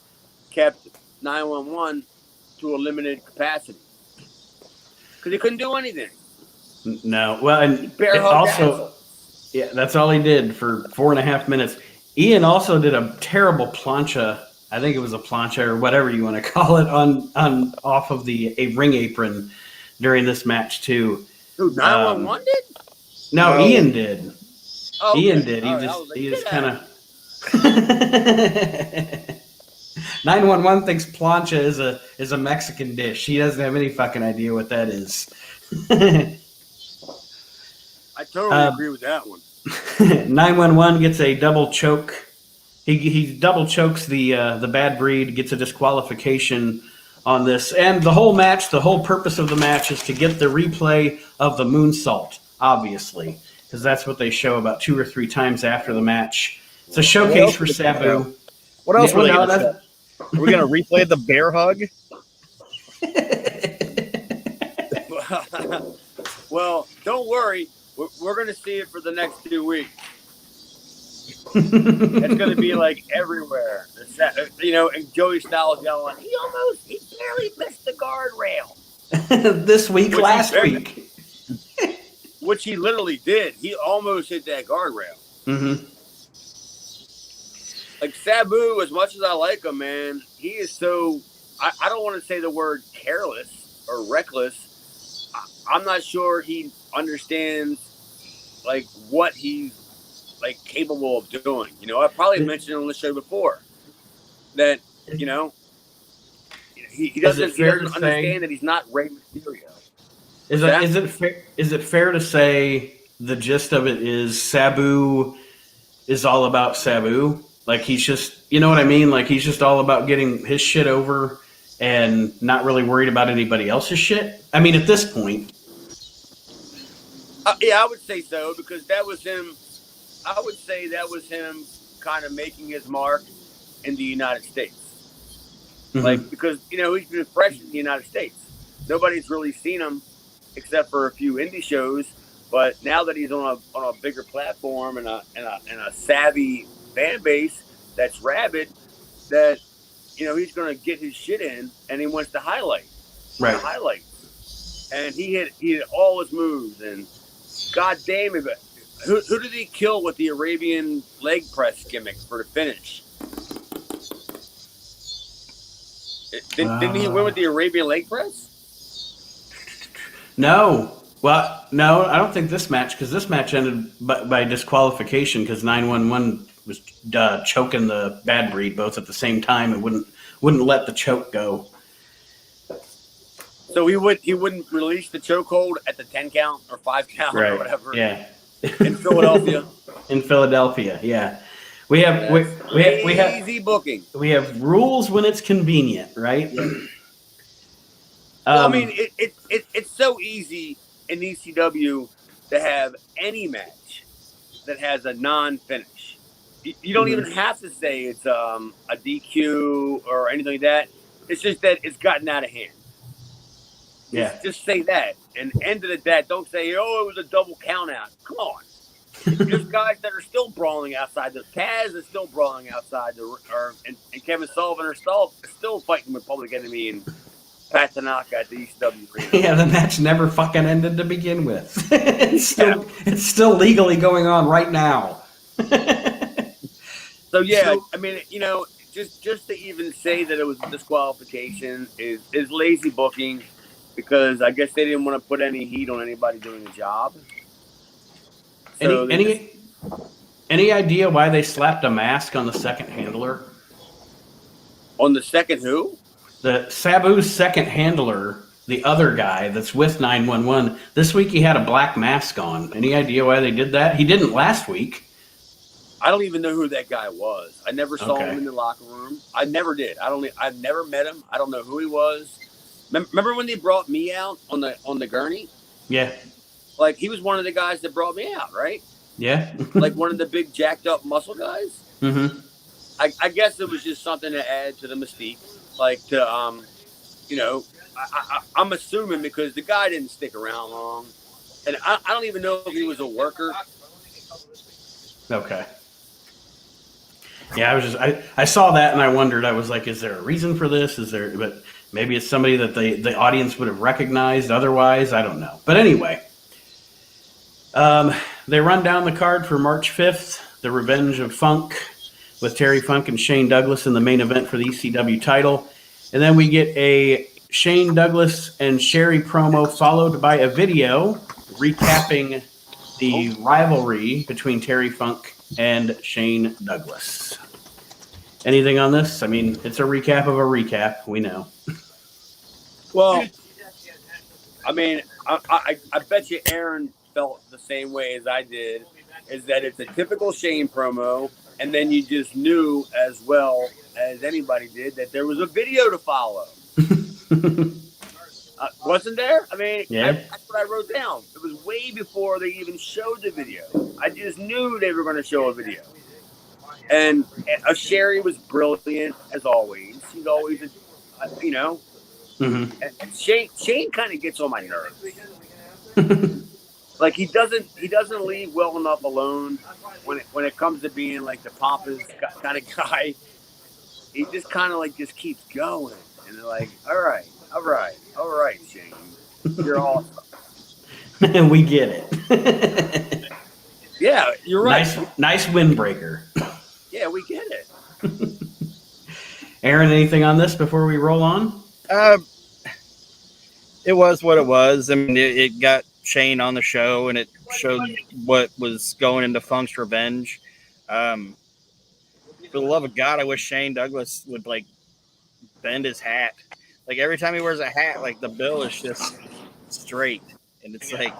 kept 911 to a limited capacity because he couldn't do anything. No, well, and also, yeah, that's all he did for 4.5 minutes. Ian also did a terrible plancha I think it was a plancha or whatever you want to call it on off of a ring apron during this match too. Dude, 911 did? No, No. Ian did. Oh, okay. Ian did. All right, I was like, He just get kind out of. 911 thinks plancha is a Mexican dish. He doesn't have any fucking idea what that is. I totally agree with that one. 911 gets a double choke. He double chokes the Bad Breed, gets a disqualification on this, and the whole match. The whole purpose of the match is to get the replay of the moonsault, obviously, because that's what they show about 2 or 3 times after the match. It's a showcase for Sabu. What else were they no, going to show? Are we going to replay the bear hug? Well, don't worry. We're going to see it for the next 2 weeks. It's going to be like everywhere. And Joey Styles yelling, he barely missed the guardrail. This week, last week. Which he literally did. He almost hit that guardrail. Mm-hmm. Like Sabu, as much as I like him, man, he is so, I don't want to say the word careless or reckless. I'm not sure he understands like what he's like capable of doing. I probably mentioned on the show before that, he doesn't understand that he's not Rey Mysterio. Is it fair to say the gist of it is Sabu is all about Sabu? Like he's just, you know what I mean? Like he's just all about getting his shit over and not really worried about anybody else's shit. I mean, at this point. Yeah, I would say so, because that was him. I would say that was him kind of making his mark in the United States. Mm-hmm. Like, because, he's been fresh in the United States. Nobody's really seen him except for a few indie shows. But now that he's on a bigger platform and a savvy fan base that's rabid, that, he's going to get his shit in, and he wants to highlight. Right. And he hit all his moves, and God damn it. Who did he kill with the Arabian leg press gimmick for the finish? Didn't he win with the Arabian leg press? No. Well, no, I don't think this match, because this match ended by disqualification because 911 was choking the Bad Breed both at the same time and wouldn't let the choke go. So he wouldn't release the chokehold at the 10 count or 5 count or whatever. Yeah. In Philadelphia. In Philadelphia, yeah. We have easy booking. We have rules when it's convenient, right? Well, I mean, it's so easy in ECW to have any match that has a non-finish. You don't even have to say it's a DQ or anything like that. It's just that it's gotten out of hand. Just say that and end it at that. Don't say, oh, it was a double count out. Come on. There's guys that are still brawling outside. The Taz is still brawling outside. And Kevin Sullivan are still fighting with Public Enemy and Pat Tanaka at the ECW. Yeah, the match never fucking ended to begin with. It's still legally going on right now. So yeah, I mean, just to even say that it was a disqualification is lazy booking, because I guess they didn't want to put any heat on anybody doing the job. So any idea why they slapped a mask on the second handler? On the second who? The Sabu's second handler, the other guy that's with 911. This week he had a black mask on. Any idea why they did that? He didn't last week. I don't even know who that guy was. I never saw him in the locker room. I never did. I've never met him. I don't know who he was. Remember when they brought me out on the gurney? Yeah. Like, he was one of the guys that brought me out, right? Yeah. Like one of the big jacked up muscle guys. Mm-hmm. I guess it was just something to add to the mystique. Like, to, I'm assuming, because the guy didn't stick around long. And I don't even know if he was a worker. Okay. Yeah, I saw that and I wondered. I was like, is there a reason for this? But maybe it's somebody that the audience would have recognized otherwise. I don't know. But anyway, they run down the card for March 5th, the Revenge of Funk. with Terry Funk and Shane Douglas in the main event for the ECW title. And then we get a Shane Douglas and Sherry promo followed by a video recapping the rivalry between Terry Funk and Shane Douglas. Anything on this? I mean, it's a recap of a recap. We know. Well, I mean, I bet you Aaron felt the same way as I did, is that it's a typical Shane promo, and then you just knew as well as anybody did that there was a video to follow. Wasn't there? I mean, yeah. That's what I wrote down. It was way before they even showed the video. I just knew they were going to show a video. And Sherry was brilliant, as always. She's always, you know. Mm-hmm. And Shane kind of gets on my nerves. Like he doesn't leave well enough alone when it comes to being like the pompous kind of guy. He just kind of like just keeps going, and they're like, all right, Shane, you're awesome. We get it. Yeah, you're right. Nice windbreaker. Yeah, we get it. Aaron, anything on this before we roll on? It was what it was. I mean, it got Shane on the show, and it showed what was going into Funk's revenge. For the love of God, I wish Shane Douglas would like bend his hat. Like every time he wears a hat, like the bill is just straight, and it's like,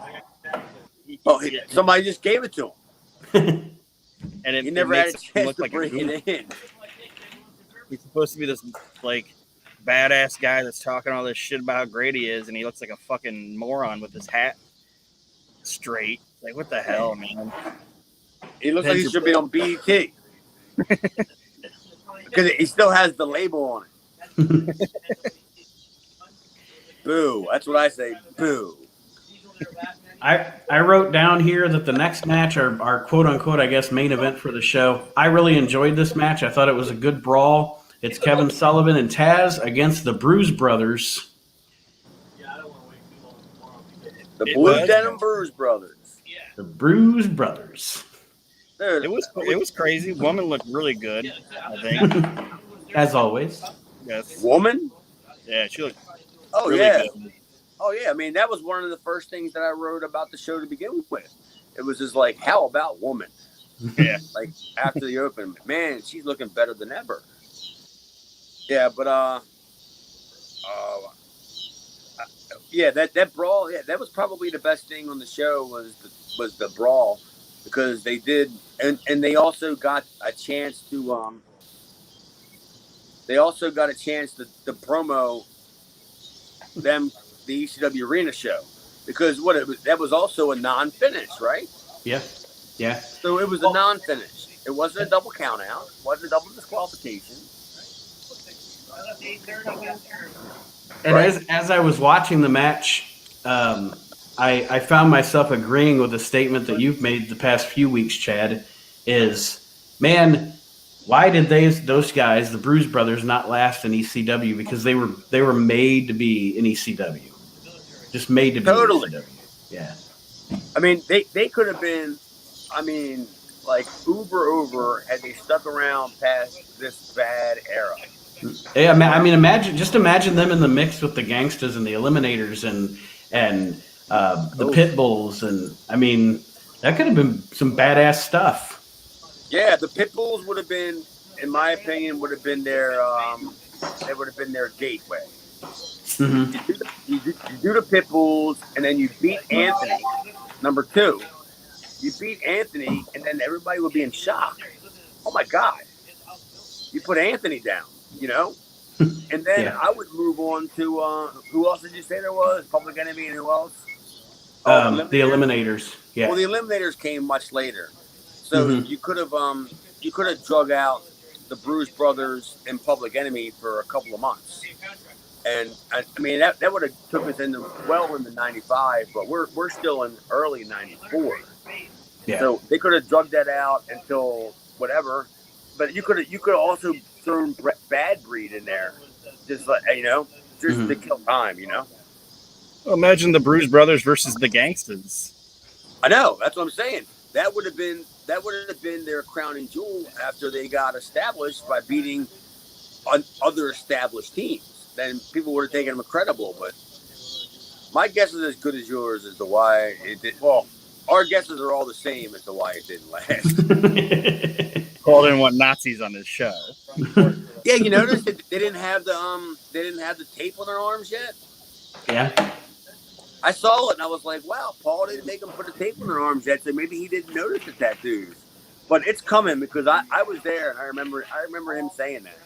Somebody just gave it to him, and he never had a chance to bring it in. He's supposed to be this like badass guy that's talking all this shit about how great he is, and he looks like a fucking moron with his hat straight. Like, what the hell, man? He looks like he should be on BET. Because he still has the label on it. Boo. That's what I say. Boo. I wrote down here that the next match, our quote-unquote, I guess, main event for the show, I really enjoyed this match. I thought it was a good brawl. It's Kevin Sullivan and Taz against the Bruise Brothers. The Blue Denim Bruise Brothers. The Bruise Brothers. Dude, It was crazy. Woman looked really good, I think. As always. Yes. Woman? Yeah, she looked Oh, really yeah. good. Oh, yeah. I mean, that was one of the first things that I wrote about the show to begin with. It was just like, how about woman? Yeah. Like, after the open, man, she's looking better than ever. Yeah, but, yeah, that brawl, yeah, that was probably the best thing on the show was the brawl, because they did, and they also got a chance to, the promo them the ECW Arena show, because that was also a non-finish, right? Yeah. Yeah. So it was a non-finish. It wasn't a double count out. It wasn't a double disqualification. And as I was watching the match, I found myself agreeing with a statement that you've made the past few weeks, Chad, is, man, why did those guys, the Bruise Brothers, not last in ECW? Because they were made to be in ECW. Just made to be Totally. in ECW. Yeah. I mean, they could have been, I mean, like uber over had they stuck around past this bad era. Yeah, I mean, imagine them in the mix with the Gangstas and the Eliminators and the Pit Bulls, and I mean, that could have been some badass stuff. Yeah, the Pit Bulls would have been, in my opinion, would have been their gateway. Mm-hmm. You do the Pit Bulls, and then you beat Anthony. Number 2, you beat Anthony, and then everybody would be in shock. Oh my God! You put Anthony down, you know, and then Yeah. I would move on to who else did you say there was? Public Enemy and who else? The Eliminators. Yeah. Well, the Eliminators came much later, so you could have drug out the Bruise Brothers and Public Enemy for a couple of months, and I mean that would have took us into '95, but we're still in early '94. Yeah. So they could have drugged that out until whatever, but you could have also thrown Bad Breed in there, just like, you know, just to kill time, you know. Well, imagine the Bruise Brothers versus the Gangstas. I know, that's what I'm saying. That would have been that would have been their crowning jewel after they got established by beating other established teams. Then people would have taken them credible. But my guess is as good as yours as to why it did. Well, our guesses are all the same as to why it didn't last. Called in what Nazis on this show. Yeah, you noticed that they didn't have the tape on their arms yet. Yeah. I saw it and I was like, wow, Paul didn't make them put the tape on their arms yet, so maybe he didn't notice the tattoos. But it's coming because I was there and I remember him saying that.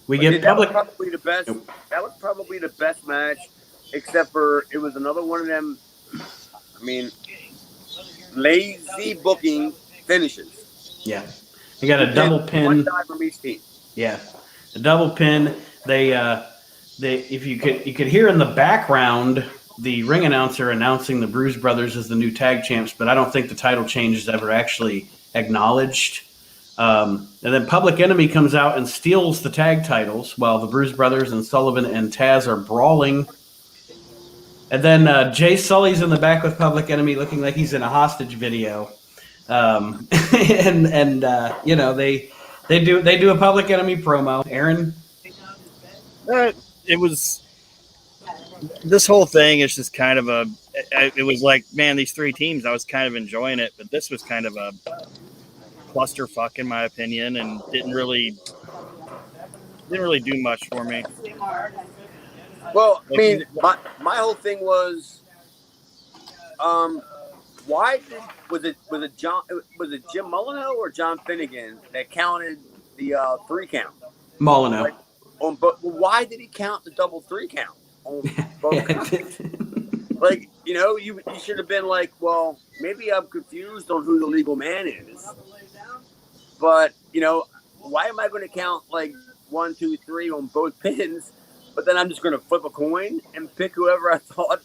We get that public. was probably the best. That was probably the best match, except for it was another one of them. I mean, lazy booking finishes. Yeah. You got a double pin. One side from each team. Yeah. A double pin. They if you could hear in the background the ring announcer announcing the Bruise Brothers as the new tag champs, but I don't think the title change is ever actually acknowledged. And then Public Enemy comes out and steals the tag titles while the Bruise Brothers and Sullivan and Taz are brawling. And then Jay Sully's in the back with Public Enemy looking like he's in a hostage video. And you know, they do a Public Enemy promo. Aaron? It was, this whole thing is just kind of it was like, man, these three teams, I was kind of enjoying it, but this was kind of a clusterfuck in my opinion, and didn't really do much for me. Well, I mean, my whole thing was, why was it Jim Molyneux or John Finnegan that counted the 3 count? Molyneux. But why did he count the double 3 count on both counts? Like, you know, you should have been like, well, maybe I'm confused on who the legal man is. But, you know, why am I going to count like 1, 2, 3 on both pins? But then I'm just going to flip a coin and pick whoever I thought.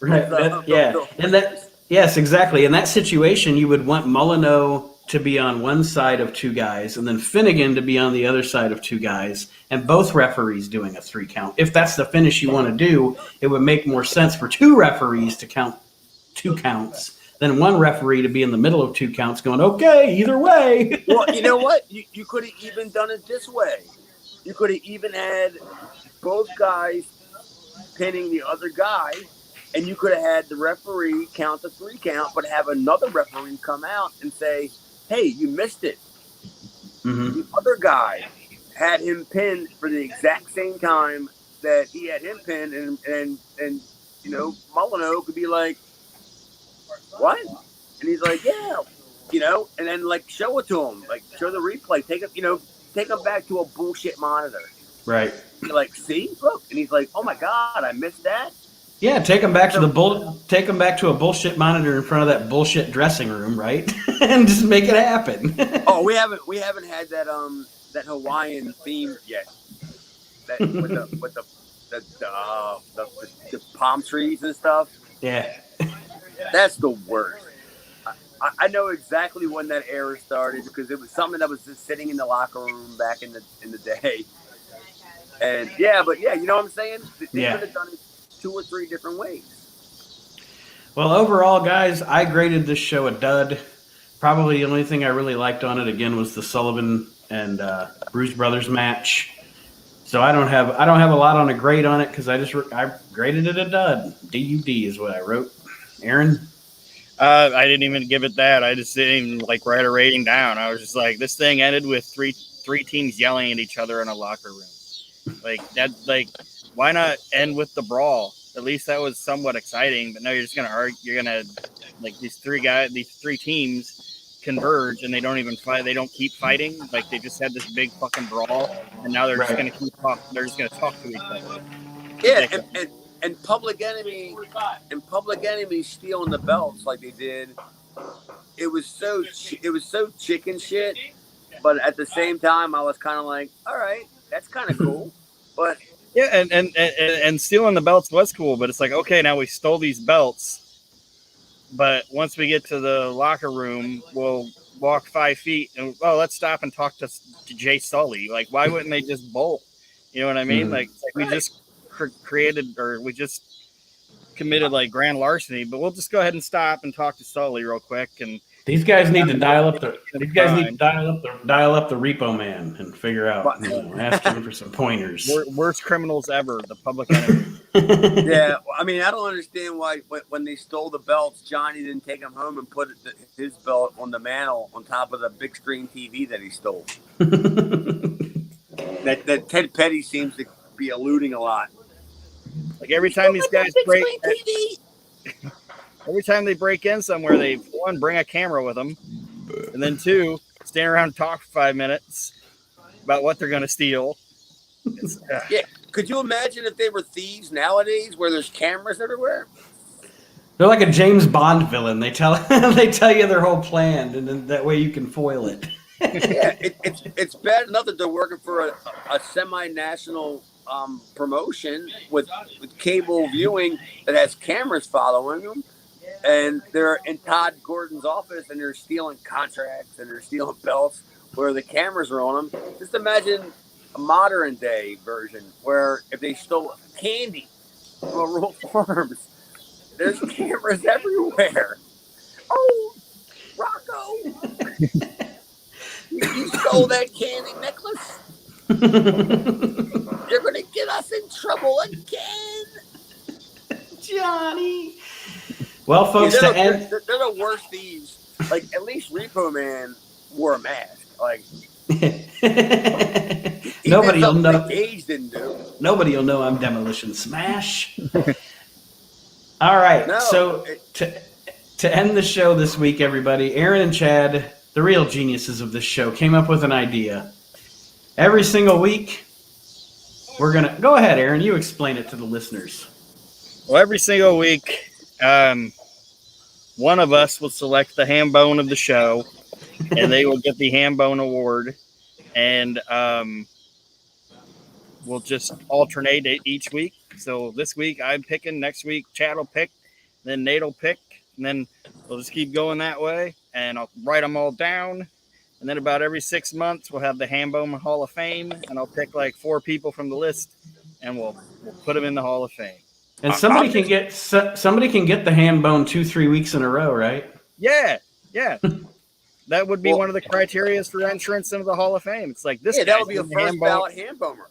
Yes, exactly. In that situation, you would want Molyneux to be on one side of 2 guys and then Finnegan to be on the other side of 2 guys and both referees doing a 3 count. If that's the finish you want to do, it would make more sense for 2 referees to count 2 counts than one referee to be in the middle of 2 counts going, okay, either way. Well, you know what? You could have even done it this way. You could have even had both guys pinning the other guy, and you could have had the referee count the 3 count, but have another referee come out and say, hey, you missed it. Mm-hmm. The other guy had him pinned for the exact same time that he had him pinned, and you know, Molyneux could be like, what? And he's like, yeah, you know, and then like show it to him, like show the replay, take him back to a bullshit monitor. Right. You're like, see, look, and he's like, oh my god, I missed that. Yeah, take them back to a bullshit monitor in front of that bullshit dressing room, right? And just make it happen. Oh, we haven't had that Hawaiian theme yet. That with the palm trees and stuff. Yeah. That's the worst. I know exactly when that era started because it was something that was just sitting in the locker room back in the day. And you know what I'm saying? They could have done it 2 or 3 different ways. Well, overall, guys, I graded this show a dud. Probably the only thing I really liked on it again was the Sullivan and Bruise Brothers match. So I don't have a lot on a grade on it because I graded it a dud. DUD is what I wrote. Aaron? I didn't even give it that. I just didn't even write a rating down. I was just like, this thing ended with three teams yelling at each other in a locker room. Why not end with the brawl? At least that was somewhat exciting. But no, you're just gonna argue. You're gonna these 3 teams converge and they don't even fight. They don't keep fighting. Like they just had this big fucking brawl, and now they're just gonna keep talk. They're just gonna talk to each other. Yeah, and Public Enemy stealing the belts like they did. It was so chicken shit. But at the same time, I was kind of like, all right, that's kind of cool. But yeah, and stealing the belts was cool. But it's like, okay, now we stole these belts. But once we get to the locker room, we'll walk 5 feet and let's stop and talk to Jay Sully. Like, why wouldn't they just bolt? You know what I mean? Mm-hmm. Like we just created, or we just committed like grand larceny, but we'll just go ahead and stop and talk to Sully real quick. And These guys need to dial up the dial up the repo man and figure out, ask him for some pointers. Worst criminals ever, the public enemy. Yeah, I mean, I don't understand why when they stole the belts, Johnny didn't take them home and put his belt on the mantle on top of the big screen TV that he stole. that Ted Petty seems to be alluding a lot. Like every time these guys break, every time they break in somewhere, they one bring a camera with them, and then two stand around and talk for 5 minutes about what they're going to steal. Yeah, could you imagine if they were thieves nowadays, where there's cameras everywhere? They're like a James Bond villain. They tell you their whole plan, and then that way you can foil it. Yeah, it's bad enough that they're working for a semi-national promotion with cable viewing that has cameras following them, and they're in Todd Gordon's office and they're stealing contracts and they're stealing belts where the cameras are on them. Just imagine a modern day version where if they stole candy from a rural farms, there's cameras everywhere. Oh, Rocco, you stole that candy necklace. You're going to get us in trouble again. Johnny. Well, folks, they're the worst thieves. Like, at least Repo Man wore a mask. Like, nobody will know. Gage didn't do. Nobody will know I'm Demolition Smash. All right. No, so to end the show this week, everybody, Aaron and Chad, the real geniuses of this show, came up with an idea. Every single week, we're going to... Go ahead, Aaron. You explain it to the listeners. Well, every single week, one of us will select the ham bone of the show, and they will get the ham bone award. And we'll just alternate it each week. So this week, I'm picking. Next week, Chad will pick. Then Nate will pick. And then we'll just keep going that way. And I'll write them all down. And then about every 6 months, we'll have the Hambone Hall of Fame, and I'll pick like 4 people from the list, and we'll put them in the Hall of Fame. And somebody can get the ham bone 2-3 weeks in a row, right? Yeah. That would be one of the criteria for entrance into the Hall of Fame. It's like this. Yeah, that would be a first ballot ham boner.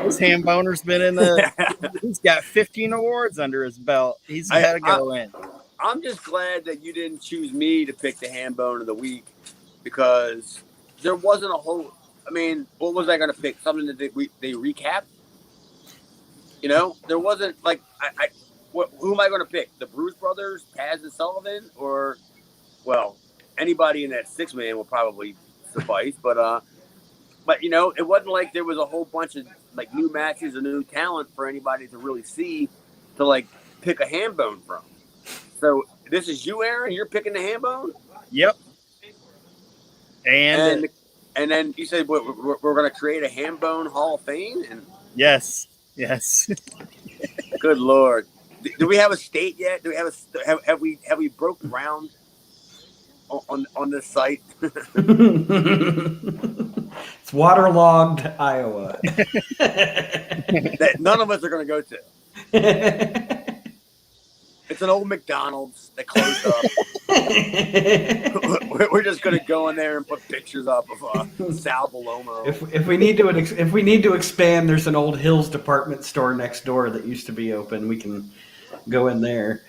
This ham boner's been in the. He's got 15 awards under his belt. He's got to go in. I'm just glad that you didn't choose me to pick the ham bone of the week, because there wasn't a whole. I mean, what was I going to pick? Something that they recap? You know, there wasn't like who am I going to pick? The Bruce Brothers, Taz and Sullivan, or anybody in that 6-man will probably suffice. But you know, it wasn't like there was a whole bunch of like new matches or new talent for anybody to really see to like pick a ham bone from. So this is you, Aaron. You're picking the ham bone. Yep. And then you said we're going to create a ham bone Hall of Fame. And yes. Good Lord. Do we have a state yet? Do we have we broke ground on this site? It's waterlogged Iowa. That none of us are going to go to. It's an old McDonald's that closed up. We're just going to go in there and put pictures up of Sal Palomo. If we need to expand, there's an old Hills department store next door that used to be open. We can go in there.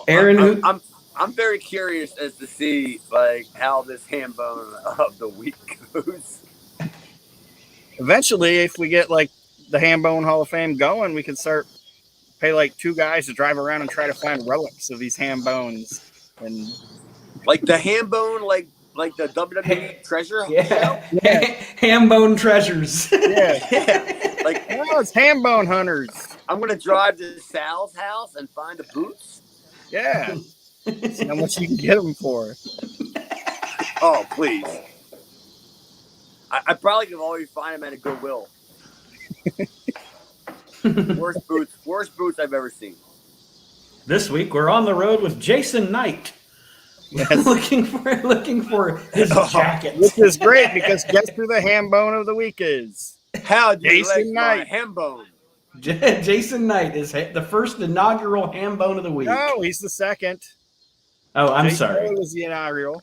Aaron, I'm very curious as to see like how this ham bone of the week goes. Eventually, if we get like the Hambone Hall of Fame going, we can start pay like 2 guys to drive around and try to find relics of these ham bones, and like the ham bone, like the WWE treasure. Yeah. Ham bone treasures. Yeah. Like it's ham bone hunters. I'm gonna drive to Sal's house and find the boots. Yeah. See how much you can get them for. Oh, please. I probably could always find them at a Goodwill. Worst boots I've ever seen. This week we're on the road with Jason Knight. Yes. looking for his jacket. Which is great because guess who the ham bone of the week is? How do you Jason like my Knight. ham bone? Jason Knight is the first inaugural ham bone of the week. No, he's the second. Oh, I'm Jason sorry. was the inaugural.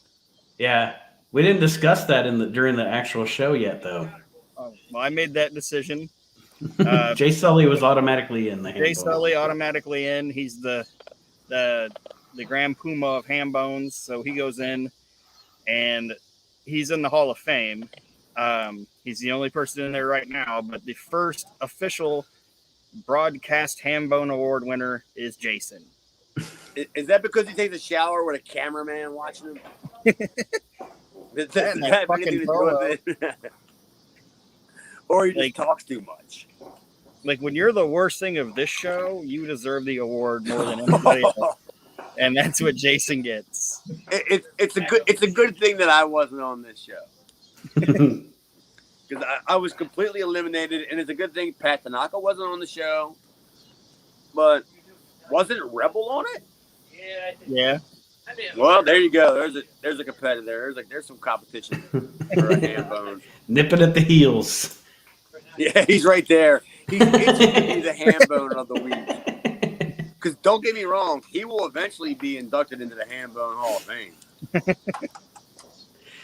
Yeah, we didn't discuss that during the actual show yet, though. Oh, well, I made that decision. Jay Sully was automatically in the ham Jay bone. Sully automatically in. He's the Grand Puma of ham bones, so he goes in, and he's in the Hall of Fame. He's the only person in there right now, but the first official broadcast ham bone award winner is Jason. Is that because he takes a shower with a cameraman watching him? Does that That have fucking anything to do with it? Or he just Like- talks too much? Like, when you're the worst thing of this show, you deserve the award more than anybody else. And that's what Jason gets. It's a good thing that I wasn't on this show. Because I was completely eliminated, and it's a good thing Pat Tanaka wasn't on the show. But wasn't Rebel on it? Yeah. Well, there you go. There's a competitor. There's some competition for a ham bone. Nipping at the heels. Yeah, he's right there. He's itching to be the ham bone of the week. Because don't get me wrong, he will eventually be inducted into the Ham Bone Hall of Fame.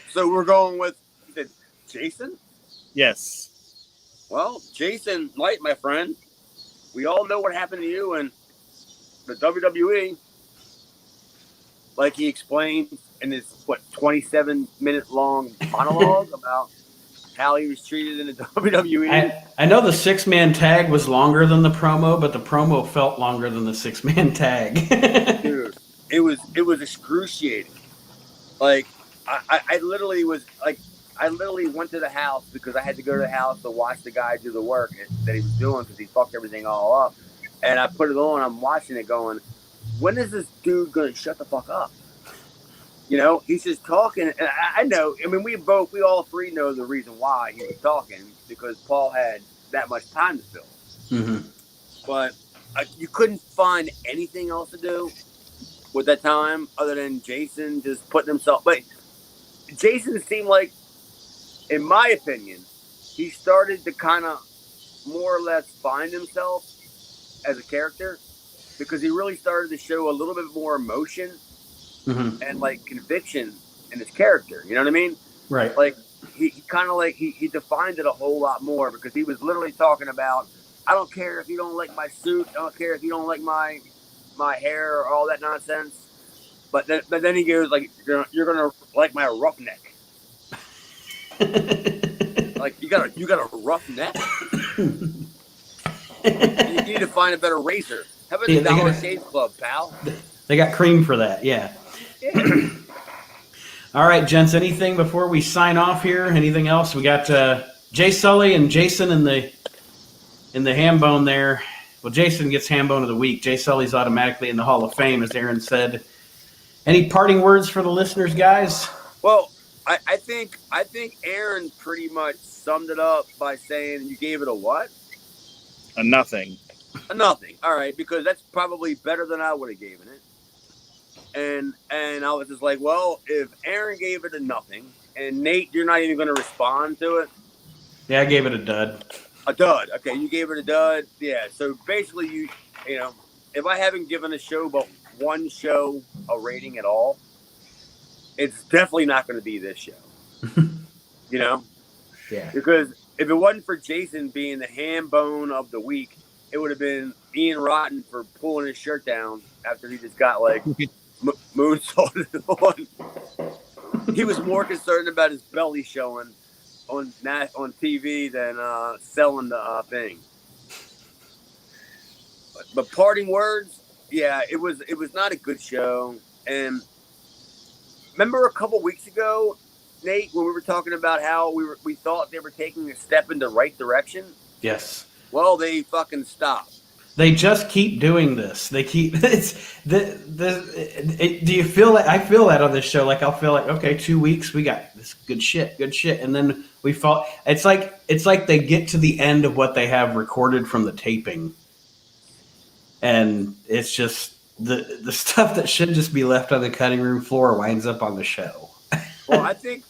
So we're going with Jason? Yes. Well, Jason Light, my friend, we all know what happened to you in the WWE. Like he explained in his, 27-minute long monologue about how he was treated in the WWE. I know the 6-man tag was longer than the promo, but the promo felt longer than the 6-man tag. Dude, it was excruciating. Like I literally went to the house because I had to go to the house to watch the guy do the work that he was doing because he fucked everything all up. And I put it on. I'm watching it, going, when is this dude gonna shut the fuck up? You know, he's just talking. And I know. I mean, we all three know the reason why he was talking, because Paul had that much time to fill. Mm-hmm. But you couldn't find anything else to do with that time other than Jason just putting himself. But Jason seemed like, in my opinion, he started to kind of more or less find himself as a character, because he really started to show a little bit more emotion and like conviction in his character. You know what I mean? Right. Like he kind of like he defined it a whole lot more, because he was literally talking about, I don't care if you don't like my suit, I don't care if you don't like my hair or all that nonsense. But then he goes like, you're gonna like my roughneck. Like you got a rough neck. You need to find a better razor. How about the Dollar Shave Club, pal? They got cream for that, yeah. All right, gents, anything before we sign off here? Anything else? We got Jay Sully and Jason in the ham bone there. Well, Jason gets ham bone of the week. Jay Sully's automatically in the Hall of Fame, as Aaron said. Any parting words for the listeners, guys? Well, I think Aaron pretty much summed it up by saying, you gave it a what? A nothing. A nothing. All right, because that's probably better than I would have given it. And I was just like, well, if Aaron gave it a nothing, and Nate, you're not even going to respond to it. Yeah, I gave it a dud. A dud. Okay, you gave it a dud. Yeah. So basically, you know, if I haven't given a show but one show a rating at all, it's definitely not going to be this show. You know? Yeah. Because if it wasn't for Jason being the ham bone of the week, it would have been Ian Rotten for pulling his shirt down after he just got like moonsaulted on. He was more concerned about his belly showing on TV than selling the thing. But parting words, yeah, it was not a good show. And remember a couple weeks ago, Nate, when we were talking about how we thought they were taking a step in the right direction? Yes. Well, they fucking stopped. They just keep doing this. They keep do you feel that? I feel that on this show. Like I'll feel like, okay, 2 weeks, we got this good shit, and then we fall. It's like they get to the end of what they have recorded from the taping, and it's just the stuff that should just be left on the cutting room floor winds up on the show. Well, I think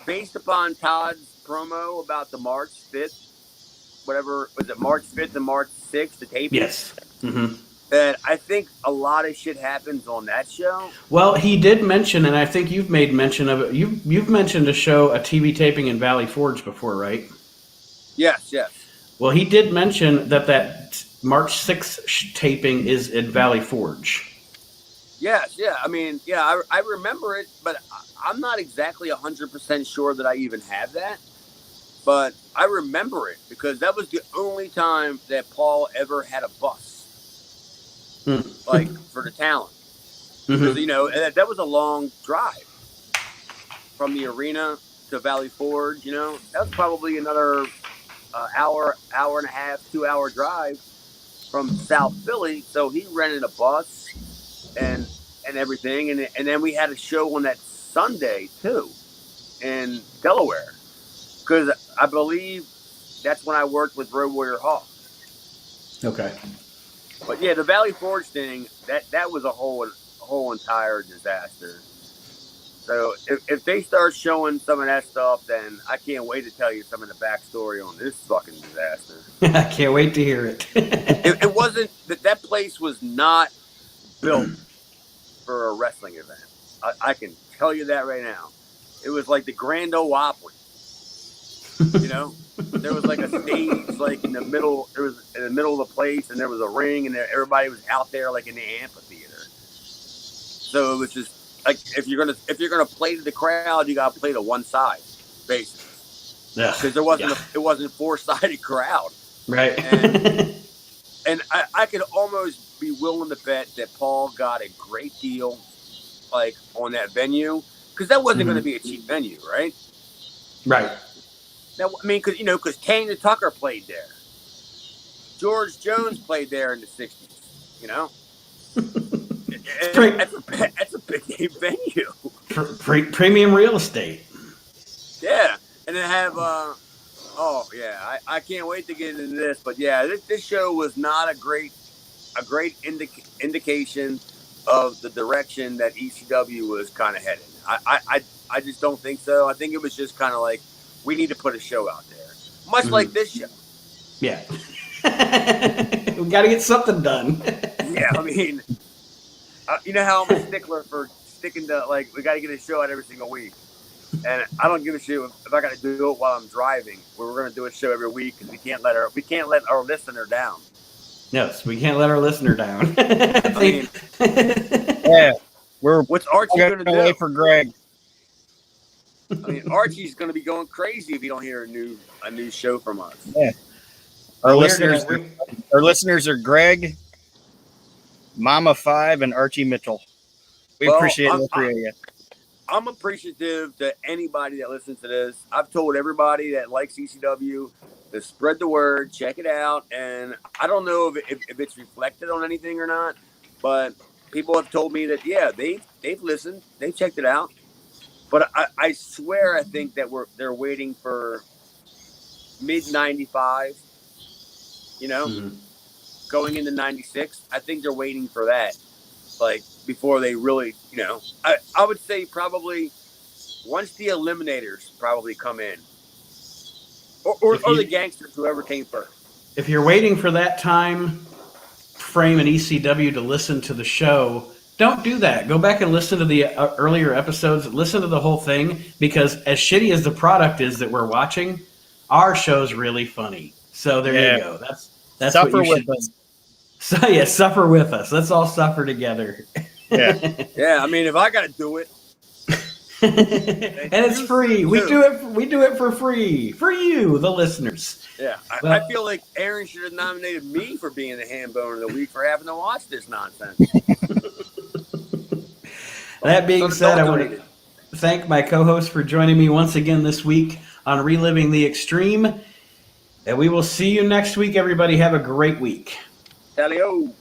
based upon Todd's promo about the March 5th whatever, was it March 5th and March 6th, the taping? Yes. Mm-hmm. That I think a lot of shit happens on that show. Well, he did mention, and I think you've made mention of it. You've mentioned a TV taping in Valley Forge before, right? Yes, yes. Well, he did mention that March 6th taping is in Valley Forge. Yes, yeah. I mean, yeah, I remember it, but I'm not exactly 100% sure that I even have that. But I remember it because that was the only time that Paul ever had a bus. Like for the talent, because you know that was a long drive from the arena to Valley Forge. You know, that was probably another hour and a half, 2 hour drive from South Philly. So he rented a bus and everything, and then we had a show on that Sunday too in Delaware, because I believe that's when I worked with Road Warrior Hawk. Okay. But yeah, the Valley Forge thing, that was a whole entire disaster. So if they start showing some of that stuff, then I can't wait to tell you some of the backstory on this fucking disaster. I can't wait to hear it. It wasn't that place was not built for a wrestling event. I can tell you that right now. It was like the Grand Ole Opry. You know, there was like a stage, like in the middle. It was in the middle of the place, and there was a ring, and everybody was out there, like in the amphitheater. So it was just like if you're gonna play to the crowd, you gotta play to one side, basically, because there wasn't it wasn't a 4-sided crowd, right? And I could almost be willing to bet that Paul got a great deal, like on that venue, because that wasn't going to be a cheap venue, right? Right. Now, I mean, because Tanya Tucker played there. George Jones played there in the 60s, you know? That's a big name venue. Premium real estate. Yeah. And then have, I can't wait to get into this. But yeah, this show was not a great indication of the direction that ECW was kind of heading. I just don't think so. I think it was just kind of like, we need to put a show out there. Much like this show. Yeah. We got to get something done. Yeah, I mean, you know how I'm a stickler for sticking to, like, we got to get a show out every single week. And I don't give a shit if I got to do it while I'm driving. We're going to do a show every week because we can't let our listener down. Yes, we can't let our listener down. I mean, Yeah, what's Archie going to do? Wait for Greg. I mean, Archie's going to be going crazy if you don't hear a new show from us. Yeah. Our listeners are Greg, Mama 5, and Archie Mitchell. We appreciate all three of you. I'm appreciative to anybody that listens to this. I've told everybody that likes ECW to spread the word, check it out, and I don't know if it's reflected on anything or not, but people have told me that they've listened, they've checked it out. But I swear I think that they're waiting for mid-95, you know, going into 96. I think they're waiting for that, like, before they really, you know. I would say probably once the Eliminators probably come in. Or the Gangsters, whoever came first. If you're waiting for that time frame in ECW to listen to the show, don't do that. Go back and listen to the earlier episodes. Listen to the whole thing, because as shitty as the product is that we're watching, our show's really funny. So there you go. That's suffer what you should with us. So yeah, suffer with us. Let's all suffer together. Yeah. Yeah, I mean, if I got to do it. And it's free. We do it for free. For you, the listeners. Yeah. I feel like Aaron should have nominated me for being the ham bone of the week for having to watch this nonsense. That being said, I want to thank my co-host for joining me once again this week on Reliving the Extreme. And we will see you next week, everybody. Have a great week. Tally-o.